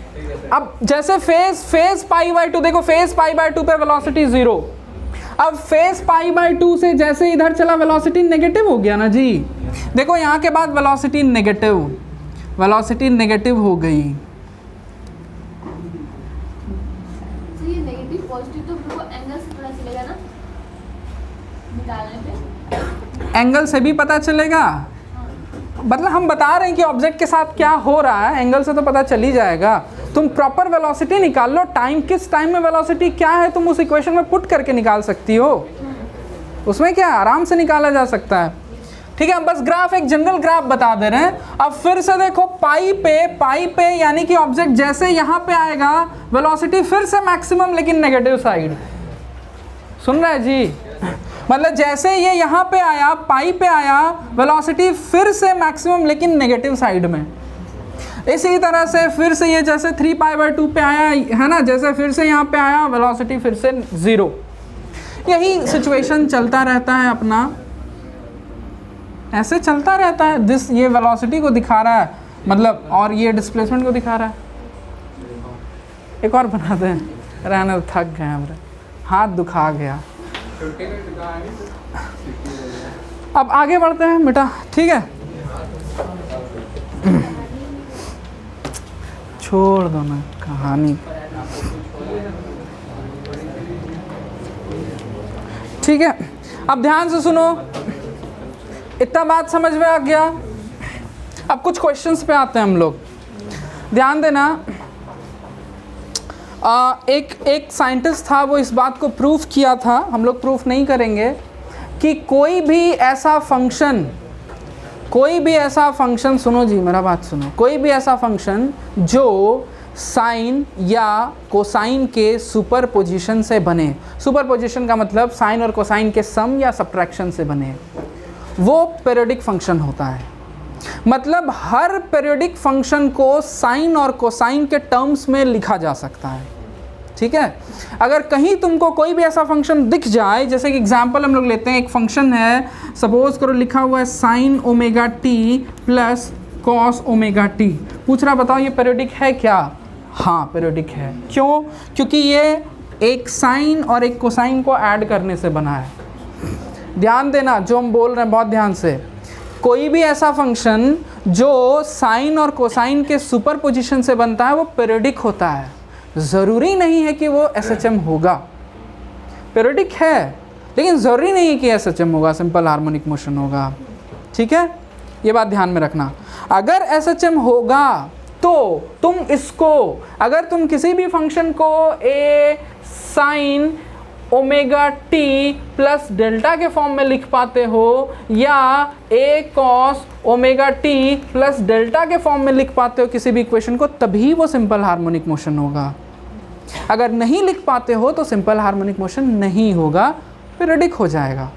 अब जैसे फेज π/2, देखो फेज π/2 पे वेलोसिटी 0। अब फेज π/2 से जैसे इधर चला वेलोसिटी नेगेटिव हो गया ना जी। देखो यहाँ के बाद वेलोसिटी नेगेटिव हो गई। तो ये नेगेटिव पॉजिटिव तो हमको एंगल से पता चलेगा ना, निकालने पे एंगल से भी पता चलेगा। मतलब हम बता रहे हैं कि ऑब्जेक्ट के साथ क्या हो रहा है, एंगल से तो पता चल ही जाएगा। तुम प्रॉपर वेलोसिटी निकाल लो, टाइम किस टाइम में वेलोसिटी क्या है तुम उस इक्वेशन में पुट करके निकाल सकती हो, उसमें क्या आराम से निकाला जा सकता है। ठीक है, हम बस ग्राफ, एक जनरल ग्राफ बता दे रहे हैं। अब फिर से देखो पाई पे यानी कि ऑब्जेक्ट जैसे यहाँ पे आएगा वेलोसिटी फिर से मैक्सिमम लेकिन नेगेटिव साइड। सुन रहे हैं जी? मतलब जैसे ये यहाँ पे आया, पाई पे आया, वेलोसिटी फिर से मैक्सिमम लेकिन नेगेटिव साइड में। इसी तरह से फिर से ये जैसे 3π/2 पे आया है ना, जैसे फिर से यहाँ पे आया वेलोसिटी फिर से 0। यही सिचुएशन चलता रहता है अपना, ऐसे चलता रहता है। ये वेलोसिटी को दिखा रहा है मतलब, और ये डिस्प्लेसमेंट को दिखा रहा है। एक और बनाते हैं, रहने थक गए हमरे, हाथ दुखा गया। अब आगे बढ़ते हैं बेटा, ठीक है? छोड़ दो ना कहानी, ठीक है? अब ध्यान से सुनो, इतना बात समझ में आ गया। अब कुछ क्वेश्चंस पे आते हैं हम लोग, ध्यान देना। एक साइंटिस्ट था, वो इस बात को प्रूफ किया था, हम लोग प्रूफ नहीं करेंगे, कि कोई भी ऐसा फंक्शन, सुनो जी मेरा बात सुनो, कोई भी ऐसा फंक्शन जो साइन या कोसाइन के सुपरपोजिशन से बने, सुपरपोजिशन का मतलब साइन और कोसाइन के सम या सब्ट्रैक्शन से बने, वो पीरियोडिक फंक्शन होता है। मतलब हर पीरियोडिक फंक्शन को साइन और कोसाइन के टर्म्स में लिखा जा सकता है, ठीक है? अगर कहीं तुमको कोई भी ऐसा फंक्शन दिख जाए, जैसे कि एग्जांपल हम लोग लेते हैं, एक फंक्शन है, सपोज करो लिखा हुआ है sin ωt plus cos ωt, पूछ रहा बताओ ये पीरियोडिक है क्या? हाँ पीरियोडिक है। क्यों? क्योंकि ये एक साइन और एक कोसाइन को ऐड करने से बना है। ध्यान देना जो हम बोल रहे हैं, बहुत ध्यान से। कोई भी ऐसा फंक्शन जो साइन और कोसाइन के सुपरपोजिशन से बनता है वो पीरियोडिक होता है। ज़रूरी नहीं है कि वो SHM होगा, पीरियोडिक है लेकिन ज़रूरी नहीं है कि SHM होगा, सिंपल हार्मोनिक मोशन होगा, ठीक है? ये बात ध्यान में रखना। अगर SHM होगा तो तुम इसको, अगर तुम किसी भी फंक्शन को a sin ωt plus delta के फॉर्म में लिख पाते हो या a cos ωt plus delta के फॉर्म में लिख पाते हो किसी भी इक्वेशन को, तभी वो सिंपल हार्मोनिक मोशन होगा। अगर नहीं लिख पाते हो तो सिंपल हार्मोनिक मोशन नहीं होगा, पीरियोडिक हो जाएगा,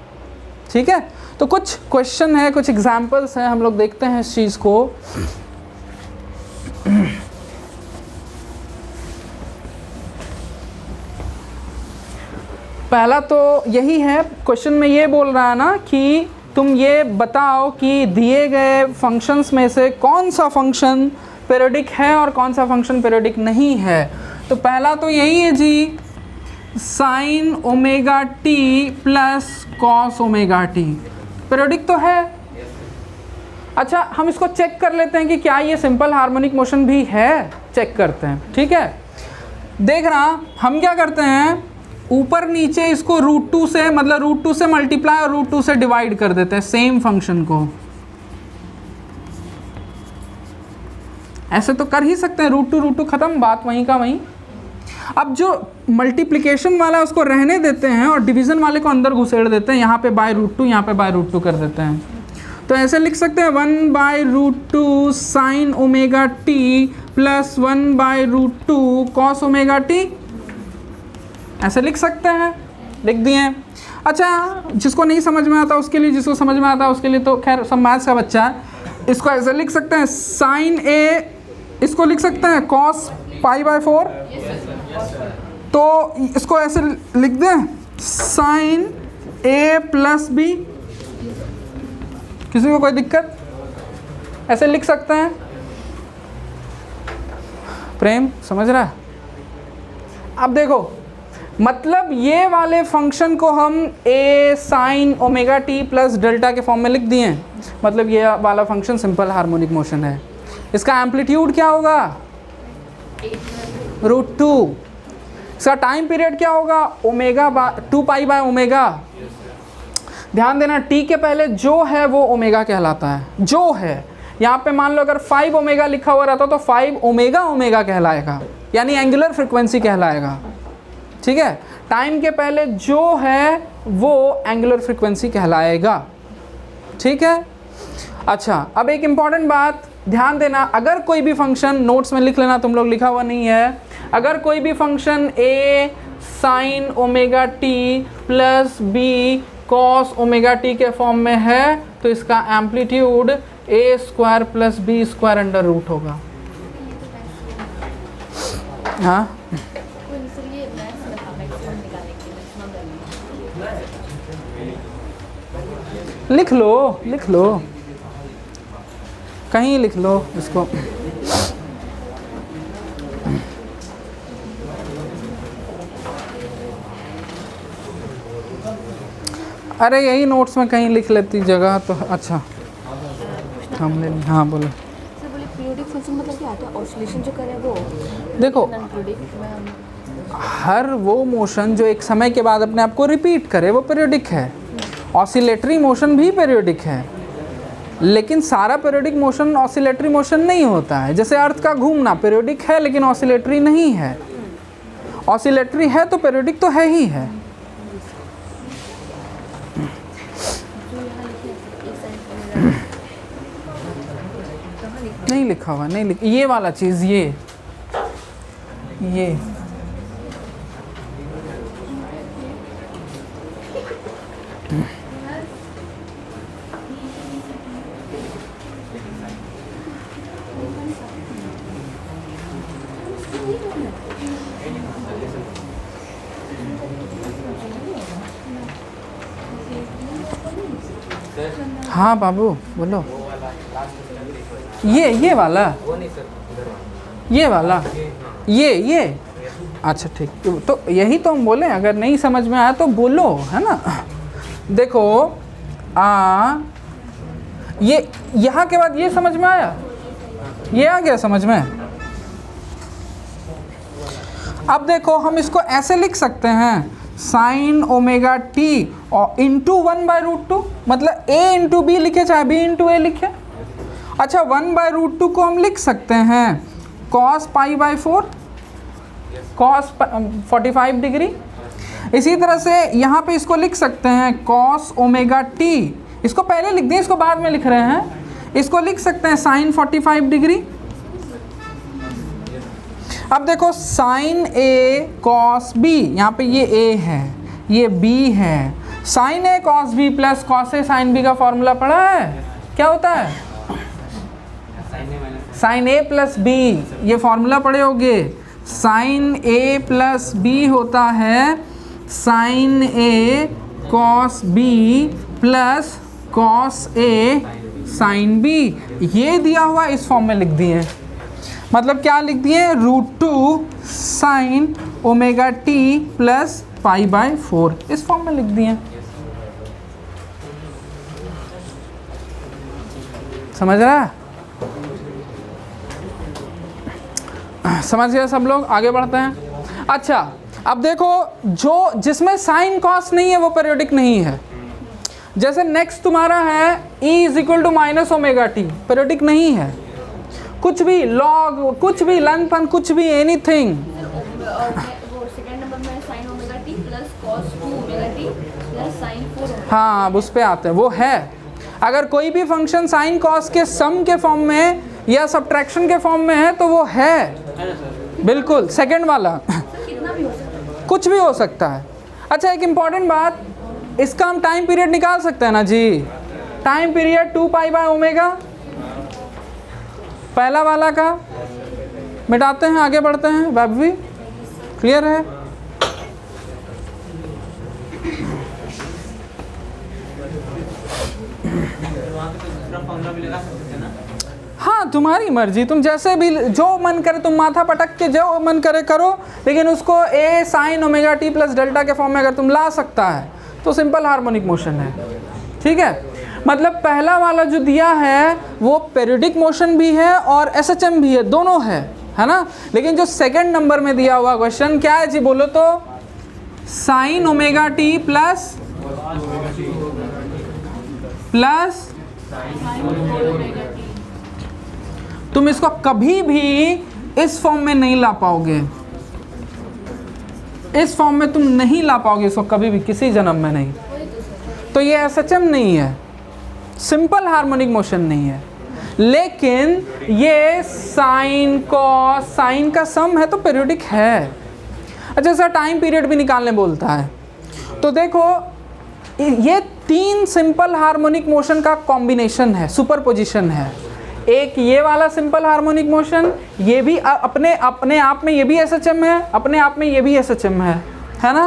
ठीक है? तो कुछ क्वेश्चन है, कुछ एग्जांपल्स हैं, हम लोग देखते हैं इस चीज़ को। पहला तो यही है, क्वेश्चन में ये बोल रहा है ना कि तुम ये बताओ कि दिए गए फंक्शंस में से कौन सा फंक्शन पीरियोडिक है और कौन सा फंक्शन पीरियोडिक नहीं है। तो पहला तो यही है जी, sin ωt plus cos ωt, periodic तो है। अच्छा हम इसको चेक कर लेते हैं कि क्या ये सिंपल हार्मोनिक मोशन भी है, चेक करते हैं, ठीक है? देख रहा, हम क्या करते हैं, ऊपर नीचे इसको √2 से, मतलब √2 से मल्टीप्लाई और √2 से डिवाइड कर देते हैं सेम फंक्शन को। ऐसे तो कर ही सकते हैं, √2 खत्म, बात वहीं का वहीं। अब जो मल्टीप्लिकेशन वाला है उसको रहने देते हैं और डिवीज़न वाले को अंदर घुसेड़ देते हैं, यहाँ पे /√2 यहाँ पे /√2 कर देते हैं। तो ऐसे लिख सकते हैं 1/√2 sin ωt plus 1/√2 cos ωt, ऐसे लिख सकते हैं, लिख दिए। अच्छा जिसको नहीं समझ में आता उसके लिए, जिसको समझ में आता उसके लिए तो खैर सब मैथ्स का बच्चा है, इसको ऐसे लिख सकते हैं sin a, इसको लिख सकते हैं cos π/4, तो इसको ऐसे लिख दें, साइन ए प्लस बी। किसी को कोई दिक्कत? ऐसे लिख सकते हैं। प्रेम समझ रहा है? अब देखो, मतलब ये वाले फंक्शन को हम A sine omega T plus delta के फॉर्म में लिख दिए हैं। मतलब ये वाला फंक्शन सिंपल हार्मोनिक मोशन है। इसका एम्पलीट्यूड क्या होगा? √2। इसका टाइम पीरियड क्या होगा? Omega 2 pi by omega. ध्यान देना, टी के पहले जो है वो ओमेगा कहलाता है। जो है, यहाँ पे मान लो अगर 5 ओमेगा लिखा हुआ रहता तो 5 ओमेगा ओमेगा कहलाएगा, यानी एंगुलर फ्रिक्वेंसी कहलाएगा। ठीक है, टाइम के पहले जो है वो एंगुलर फ्रिक्वेंसी कहलाएगा। ठीक है, अच्छा अब एक इम्पॉर्टेंट बात ध्यान देना, अगर कोई भी फंक्शन, नोट्स में लिख लेना, तुम लोग लिखा हुआ नहीं है, अगर कोई भी function A sine omega T plus B cos omega T के फॉर्म में है तो इसका amplitude A square plus B square under root होगा। हाँ लिख लो, लिख लो, कहीं लिख लो इसको। अरे यही नोट्स में कहीं लिख लेती जगह तो अच्छा हम ले। हाँ बोलो। सर बोले पीरियोडिक फंक्शन मतलब क्या होता है? ऑसिलेशन जो करे वो देखो, नॉन पीरियोडिक में हर वो मोशन जो एक समय के बाद अपने आप को रिपीट करे वो पीरियोडिक है। ऑसिलेटरी मोशन भी पीरियोडिक है, लेकिन सारा पीरियोडिक मोशन ऑसिलेटरी मोशन नहीं होता है। जैसे अर्थ का घूमना पीरियोडिक है लेकिन ऑसिलेटरी नहीं है। ऑसिलेटरी है तो पीरियोडिक तो है ही है। नहीं लिखा हुआ, नहीं लिखा, ये वाला चीज़, ये हाँ बाबू बोलो। ये वाला, ये वाला, ये अच्छा ठीक, तो यही तो हम बोले, अगर नहीं समझ में आया तो बोलो, है ना। देखो ये यहाँ के बाद ये समझ में आया, ये आ गया समझ में। अब देखो हम इसको ऐसे लिख सकते हैं, साइन ओमेगा टी और इंटू 1/√2, मतलब a इंटू बी लिखे चाहे b इंटू ए लिखे। अच्छा 1/√2 को हम लिख सकते हैं cos π/4, cos 45 डिग्री। इसी तरह से यहाँ पे इसको लिख सकते हैं cos ओमेगा टी, इसको पहले लिख दें, इसको बाद में लिख रहे हैं। इसको लिख सकते हैं साइन 45 डिग्री। अब देखो साइन ए कॉस बी, यहाँ पे ये a है, ये b है। Sign A cos B plus cos A sine B का फॉर्मूला पढ़ा है, क्या होता है? साइन ए प्लस बी, ये फॉर्मूला पढ़े होगे। साइन ए प्लस बी होता है sign A cos B plus cos A sine B. ये दिया हुआ इस फॉर्म में लिख दिए, मतलब क्या लिख दिए? √2 साइन ओमेगा टी प्लस π/4, इस फॉर्म में लिख दिए। समझ रहा है? समझ गए सब लोग? आगे बढ़ते हैं। अच्छा अब देखो, जो जिसमें साइन कॉस नहीं है वो पीरियोडिक नहीं है। जैसे नेक्स्ट तुम्हारा है E = -ωt, पीरियोडिक नहीं है। कुछ भी लॉग, कुछ भी लेंथ, कुछ भी एनीथिंग। वो सेकंड नंबर में sin ωt plus cos 2ωt plus sin 4ωt। हाँ अब उस पे आते हैं, वो है। अगर कोई भी फंक्शन साइन कॉस के सम के फॉर्म में या सब्ट्रैक्शन के फॉर्म में है तो वो है, बिल्कुल सेकंड वाला। कितना भी हो सकता है, कुछ भी हो सकता है। अच्छा एक इम्पॉर्टेंट बात, इसका हम टाइम पीरियड निकाल सकते हैं ना जी। टाइम पीरियड 2 π/ω, पहला वाला का मिटाते हैं, आगे बढ़ते हैं। वैभवी क्लियर है? हाँ तुम्हारी मर्जी, तुम जैसे भी जो मन करे तुम माथा पटक के जो मन करे करो, लेकिन उसको A sine omega T plus delta के फॉर्म में अगर तुम ला सकता है तो सिंपल हार्मोनिक मोशन है। ठीक है, मतलब पहला वाला जो दिया है वो पेरियोडिक मोशन भी है और एसएचएम भी है, दोनों है ना। लेकिन जो सेकंड नंबर में दिया हुआ क्वेश्चन क्या है जी, बोलो तो साइन ओमेगा टी प्लस तुम इसको कभी भी इस फॉर्म में नहीं ला पाओगे, इस फॉर्म में तुम नहीं ला पाओगे इसको कभी भी, किसी जन्म में नहीं। तो ये एसएचएम नहीं है, सिंपल हार्मोनिक मोशन नहीं है, लेकिन ये साइन कॉस साइन का सम है तो पेरियोडिक है। अच्छा सर टाइम पीरियड भी निकालने बोलता है, तो देखो ये तीन सिंपल हार्मोनिक मोशन का कॉम्बिनेशन है, सुपरपोजिशन है। एक ये वाला सिंपल हार्मोनिक मोशन, ये भी अपने आप में ये भी एसएचएम है, अपने आप में ये भी एसएचएम है ना।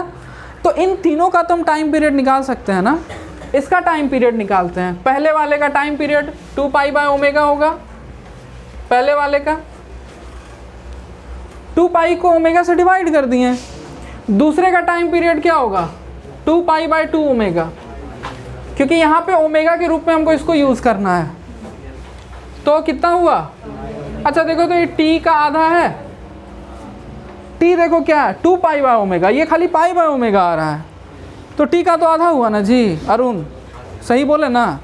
तो इन तीनों का तुम टाइम पीरियड निकाल सकते हैं ना। इसका टाइम पीरियड निकालते हैं। पहले वाले का time period 2 pi by omega होगा, पहले वाले का 2 पाई को ओमेगा से डिवाइड कर दिए। दूसरे का टाइम पीरियड क्या होगा 2 पाई बाय 2 ओमेगा, क्योंकि यहाँ पे ओमेगा के रूप में हमको इसको यूज़ करना है। तो कितना हुआ, अच्छा देखो तो ये टी का आधा है, टी देखो क्या है 2 पाई बाय ओमेगा, ये खाली पाई बाय ओमेगा आ रहा है, तो टी का तो आधा हुआ ना जी। अरुण सही बोले ना,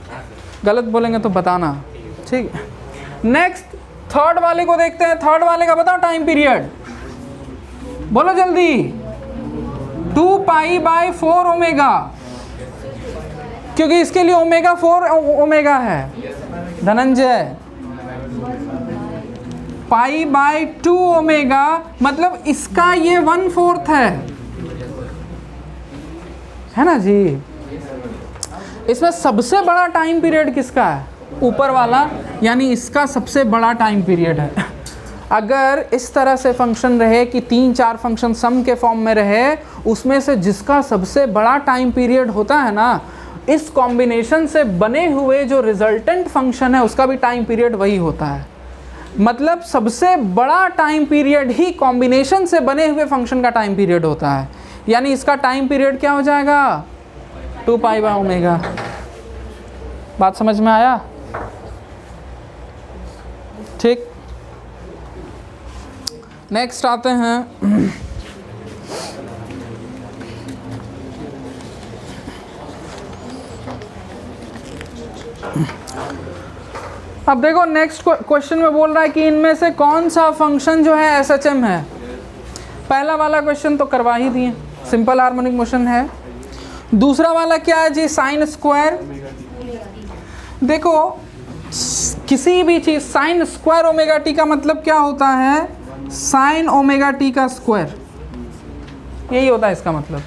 गलत बोलेंगे तो बताना, ठीक है। नेक्स्ट थर्ड वाले को देखते हैं। थर्ड वाले का बताओ टाइम पीरियड, बोलो जल्दी। 2 पाई बाय 4 ओमेगा, क्योंकि इसके लिए ओमेगा 4 ओमेगा है धनंजय। पाई बाय 2 ओमेगा मतलब इसका ये 1/4 है ना जी। इसमें सबसे बड़ा टाइम पीरियड किसका है, ऊपर वाला, यानी इसका सबसे बड़ा टाइम पीरियड है। अगर इस तरह से फंक्शन रहे कि 3-4 फंक्शन सम के फॉर्म में रहे, उसमें से जिसका सबसे बड़ा टाइम पीरियड होता है ना, इस कॉम्बिनेशन से बने हुए जो रिजल्टेंट फंक्शन है उसका भी टाइम पीरियड वही होता है। मतलब सबसे बड़ा टाइम पीरियड ही कॉम्बिनेशन से बने हुए फंक्शन का टाइम पीरियड होता है। यानी इसका टाइम पीरियड क्या हो जाएगा 2 पाई बाय ओमेगा। बात समझ में आया, ठीक। नेक्स्ट आते हैं अब देखो नेक्स्ट क्वेश्चन में बोल रहा है कि इनमें से कौन सा फंक्शन जो है एसएचएम है। पहला वाला क्वेश्चन तो करवा ही दिए, सिंपल हार्मोनिक मोशन है। दूसरा वाला क्या है जी, साइन स्क्वायर। देखो किसी भी चीज़ साइन स्क्वायर ओमेगा टी का मतलब क्या होता है, साइन ओमेगा टी का स्क्वायर, यही होता है इसका मतलब,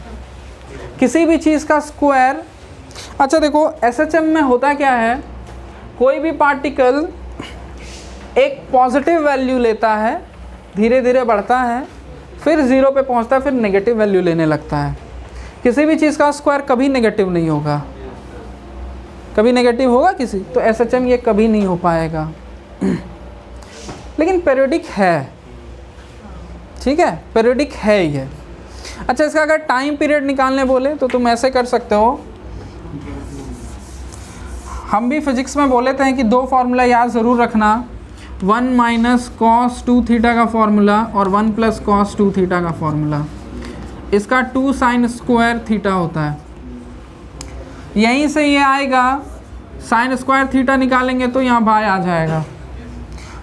किसी भी चीज़ का स्क्वायर। अच्छा देखो एसएचएम में होता क्या है, कोई भी पार्टिकल एक पॉजिटिव वैल्यू लेता है, धीरे धीरे बढ़ता है, फिर ज़ीरो पे पहुंचता है, फिर नेगेटिव वैल्यू लेने लगता है। किसी भी चीज़ का स्क्वायर कभी नेगेटिव नहीं होगा, कभी नेगेटिव होगा किसी, तो एसएचएम ये कभी नहीं हो पाएगा। लेकिन पेरियोडिक है, ठीक है, पेरियोडिक है ये। अच्छा इसका अगर टाइम पीरियड निकालने बोले तो तुम ऐसे कर सकते हो। हम भी फिजिक्स में बोले थे कि 2 फार्मूला याद ज़रूर रखना, 1 माइनस कॉस 2 थीटा का फार्मूला और 1 प्लस कॉस 2 थीटा का फार्मूला। इसका 2 साइन स्क्वायर थीटा होता है। यहीं से ये आएगा, साइन स्क्वायर थीटा निकालेंगे तो यहाँ बाय आ जाएगा,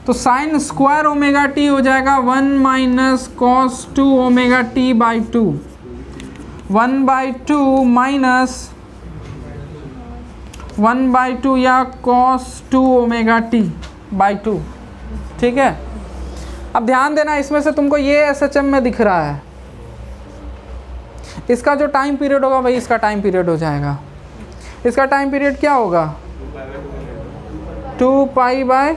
तो साइन स्क्वायर ओमेगा टी हो जाएगा 1 minus cos 2 omega T by 2, 1/2 minus 1/2 या cos 2 ओमेगा टी बाई 2, ठीक है। अब ध्यान देना, इसमें से तुमको ये एसएचएम में दिख रहा है, इसका जो टाइम पीरियड होगा वही इसका टाइम पीरियड हो जाएगा। इसका टाइम पीरियड क्या होगा 2 पाई बाय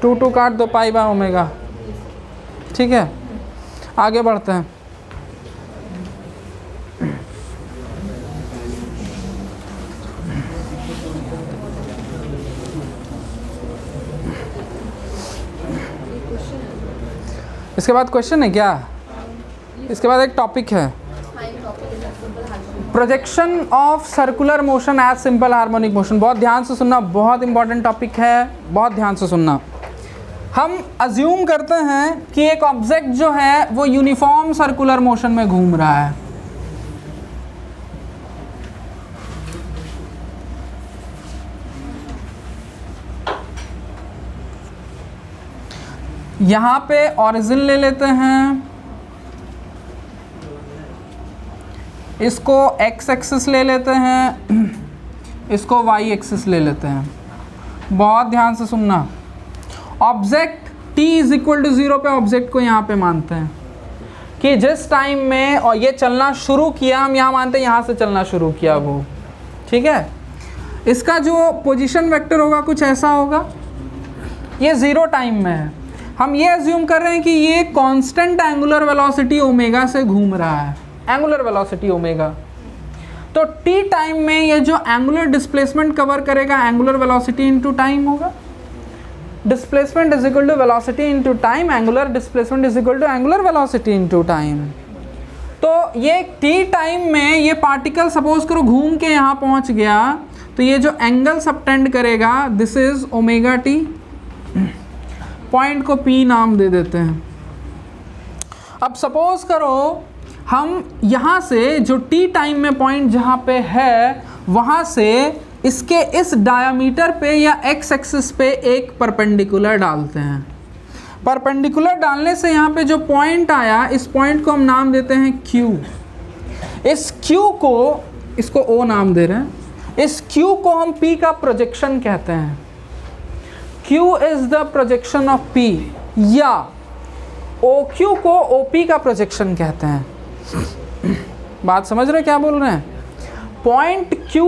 2 काट दो, पाई बाय ओमेगा, ठीक है। आगे बढ़ते हैं। इसके बाद क्वेश्चन है क्या? इसके बाद एक टॉपिक है, projection of circular motion as simple harmonic motion. बहुत ध्यान से सुनना, बहुत इंपॉर्टेंट टॉपिक है, बहुत ध्यान से सुनना। हम अज्यूम करते हैं कि एक ऑब्जेक्ट जो है वो यूनिफॉर्म सर्कुलर मोशन में घूम रहा है। यहाँ पे ऑरिजिन ले लेते हैं, इसको एक्स एक्सिस ले लेते हैं, इसको वाई एक्सिस ले लेते हैं। बहुत ध्यान से सुनना। Object t is equal to 0 पे ऑब्जेक्ट को यहाँ पे मानते हैं कि जिस टाइम में और ये चलना शुरू किया, हम यहाँ मानते हैं यहाँ से चलना शुरू किया वो, ठीक है। इसका जो पोजीशन वेक्टर होगा कुछ ऐसा होगा, ये 0 टाइम में है। हम ये अज्यूम कर रहे हैं कि ये कांस्टेंट एंगुलर वेलोसिटी ओमेगा से घूम रहा है, एंगुलर वेलोसिटी ओमेगा। तो t टाइम में ये जो एंगुलर डिस्प्लेसमेंट कवर करेगा, एंगुलर वेलोसिटी इनटू टाइम होगा। Displacement is equal to velocity into time, angular displacement is equal to angular velocity into time. तो ये t टाइम में ये पार्टिकल सपोज करो घूम के यहाँ पहुँच गया, तो ये जो एंगल सबटेंड करेगा this is omega t। Point को p नाम दे देते हैं। अब सपोज करो हम यहाँ से जो t टाइम में पॉइंट जहाँ पे है वहाँ से इसके इस डायामीटर पे या x एक्सिस पे एक परपेंडिकुलर डालते हैं। परपेंडिकुलर डालने से यहाँ पे जो पॉइंट आया, इस पॉइंट को हम नाम देते हैं q। इस q को, इसको o नाम दे रहे हैं, इस q को हम p का प्रोजेक्शन कहते हैं। q is the projection of p, या OQ को OP का प्रोजेक्शन कहते हैं। बात समझ रहे क्या बोल रहे हैं? पॉइंट Q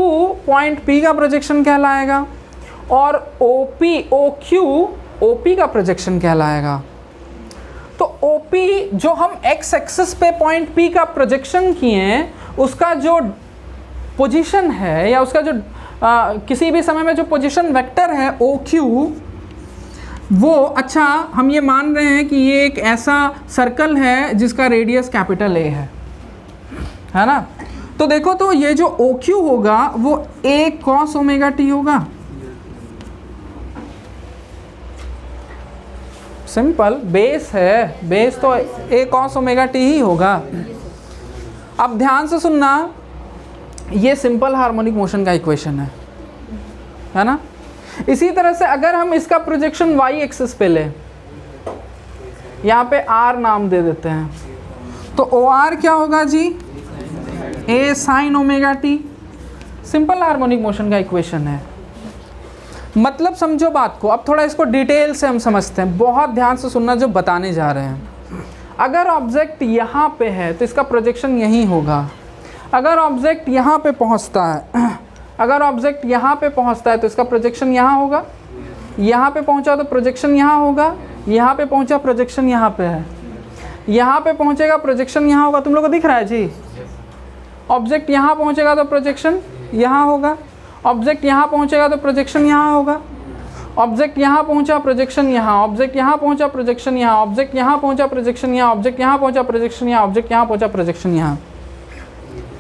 पॉइंट P का प्रोजेक्शन कहलाएगा और OQ OP का प्रोजेक्शन कहलाएगा। तो OP जो हम x एक्सिस पे पॉइंट P का प्रोजेक्शन किए हैं, उसका जो पोजीशन है या उसका जो किसी भी समय में जो पोजीशन वेक्टर है OQ, वो अच्छा हम ये मान रहे हैं कि ये एक ऐसा सर्कल है जिसका रेडियस कैपिटल A है ना। तो देखो, तो ये जो OQ होगा वो A cos ओमेगा t होगा। सिंपल, बेस है, बेस तो A cos ओमेगा t ही होगा। अब ध्यान से सुनना, ये सिंपल हार्मोनिक मोशन का इक्वेशन है ना। इसी तरह से अगर हम इसका प्रोजेक्शन y एक्सिस पे लें, यहाँ पे r नाम दे देते हैं, तो OR क्या होगा जी? A sine omega t। Simple harmonic motion का इक्वेशन है। मतलब समझो बात को। अब थोड़ा इसको डिटेल से हम समझते हैं, बहुत ध्यान से सुनना जो बताने जा रहे हैं। अगर ऑब्जेक्ट यहाँ पे है तो इसका प्रोजेक्शन यहीं होगा। अगर ऑब्जेक्ट यहाँ पे पहुँचता है, अगर ऑब्जेक्ट यहाँ पे पहुँचता है तो इसका प्रोजेक्शन यहाँ होगा। यहाँ पे पहुँचा तो प्रोजेक्शन यहाँ होगा। यहाँ पे पहुँचा, प्रोजेक्शन यहाँ पे है। यहाँ पे पहुँचेगा, प्रोजेक्शन यहाँ होगा। तुम लोग को दिख रहा है जी? ऑब्जेक्ट यहाँ पहुँचेगा तो प्रोजेक्शन यहाँ होगा। ऑब्जेक्ट यहाँ पहुँचेगा तो प्रोजेक्शन यहाँ होगा। ऑब्जेक्ट यहाँ पहुँचा, प्रोजेक्शन यहाँ। ऑब्जेक्ट यहाँ पहुँचा, प्रोजेक्शन यहाँ। ऑब्जेक्ट यहाँ पहुँचा, प्रोजेक्शन यहाँ। ऑब्जेक्ट यहाँ पहुँचा, प्रोजेक्शन यहाँ। ऑब्जेक्ट यहाँ पहुँचा, प्रोजेक्शन यहाँ।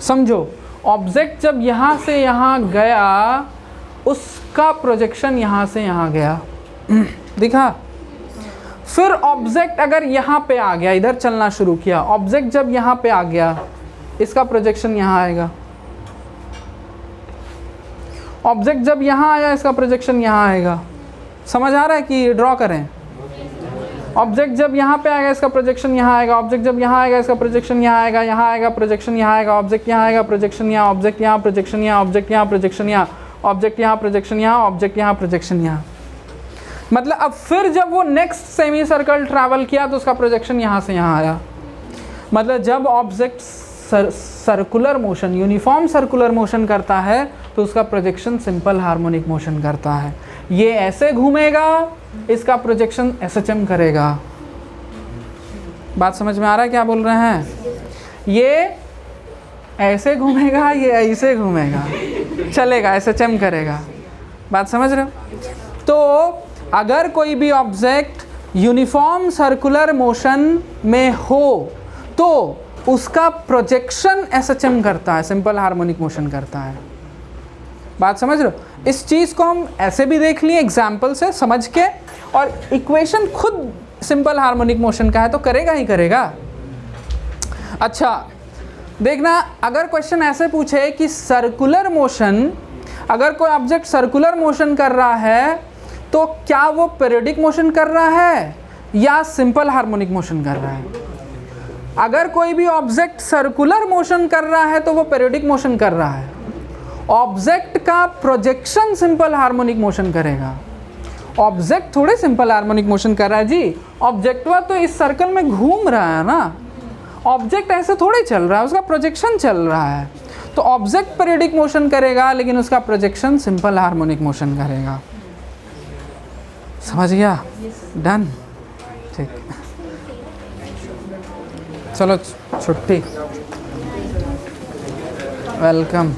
समझो, ऑब्जेक्ट जब यहाँ से यहाँ गया, उसका प्रोजेक्शन यहाँ से यहाँ गया, दिखा। फिर ऑब्जेक्ट अगर यहाँ पे आ गया, इधर चलना शुरू किया, ऑब्जेक्ट जब यहाँ पे आ गया, इसका प्रोजेक्शन यहाँ आएगा। ऑब्जेक्ट जब यहाँ आया, इसका प्रोजेक्शन यहाँ आएगा। समझ आ रहा है कि ड्रॉ करें? ऑब्जेक्ट जब यहाँ पे आएगा, इसका प्रोजेक्शन यहाँ आएगा। ऑब्जेक्ट जब यहाँ आएगा, इसका प्रोजेक्शन यहाँ आएगा। यहाँ आएगा, प्रोजेक्शन यहाँ आएगा। ऑब्जेक्ट यहाँ आएगा, प्रोजेक्शन यहाँ। ऑब्जेक्ट यहाँ, प्रोजेक्शन यहाँ। ऑब्जेक्ट यहाँ, प्रोजेक्शन यहाँ। ऑब्जेक्ट यहाँ, प्रोजेक्शन यहाँ। ऑब्जेक्ट यहाँ, प्रोजेक्शन यहाँ। मतलब अब फिर जब वो नेक्स्ट सेमी सर्कल ट्रैवल किया तो उसका प्रोजेक्शन यहाँ से यहाँ आया। मतलब जब object circular motion, uniform circular motion करता है तो उसका प्रोजेक्शन सिंपल हार्मोनिक मोशन करता है। ये ऐसे घूमेगा, इसका प्रोजेक्शन SHM करेगा। बात समझ में आ रहा है क्या बोल रहे हैं? ये ऐसे घूमेगा, ये ऐसे घूमेगा, चलेगा, SHM करेगा। बात समझ रहे हो? तो अगर कोई भी ऑब्जेक्ट यूनिफॉर्म सर्कुलर मोशन में हो तो उसका प्रोजेक्शन एसएचएम करता है, सिंपल हार्मोनिक मोशन करता है। बात समझ रहे हो? इस चीज़ को हम ऐसे भी देख लिए एग्जाम्पल से समझ के, और इक्वेशन खुद सिंपल हार्मोनिक मोशन का है तो करेगा ही करेगा। अच्छा देखना, अगर क्वेश्चन ऐसे पूछे कि सर्कुलर मोशन, अगर कोई ऑब्जेक्ट सर्कुलर मोशन कर रहा है तो क्या वो पीरियोडिक मोशन कर रहा है या सिंपल हार्मोनिक मोशन कर रहा है? अगर कोई भी ऑब्जेक्ट सर्कुलर मोशन कर रहा है तो वो पीरियोडिक मोशन कर रहा है। ऑब्जेक्ट का प्रोजेक्शन सिंपल हार्मोनिक मोशन करेगा। ऑब्जेक्ट थोड़े सिंपल हार्मोनिक मोशन कर रहा है जी, ऑब्जेक्टवा तो इस सर्कल में घूम रहा है ना, ऑब्जेक्ट ऐसे थोड़े चल रहा है, उसका प्रोजेक्शन चल रहा है। तो ऑब्जेक्ट पीरियोडिक मोशन करेगा लेकिन उसका प्रोजेक्शन सिंपल हार्मोनिक मोशन करेगा। समझ गया? डन, ठीक, चलो छुट्टी, वेलकम।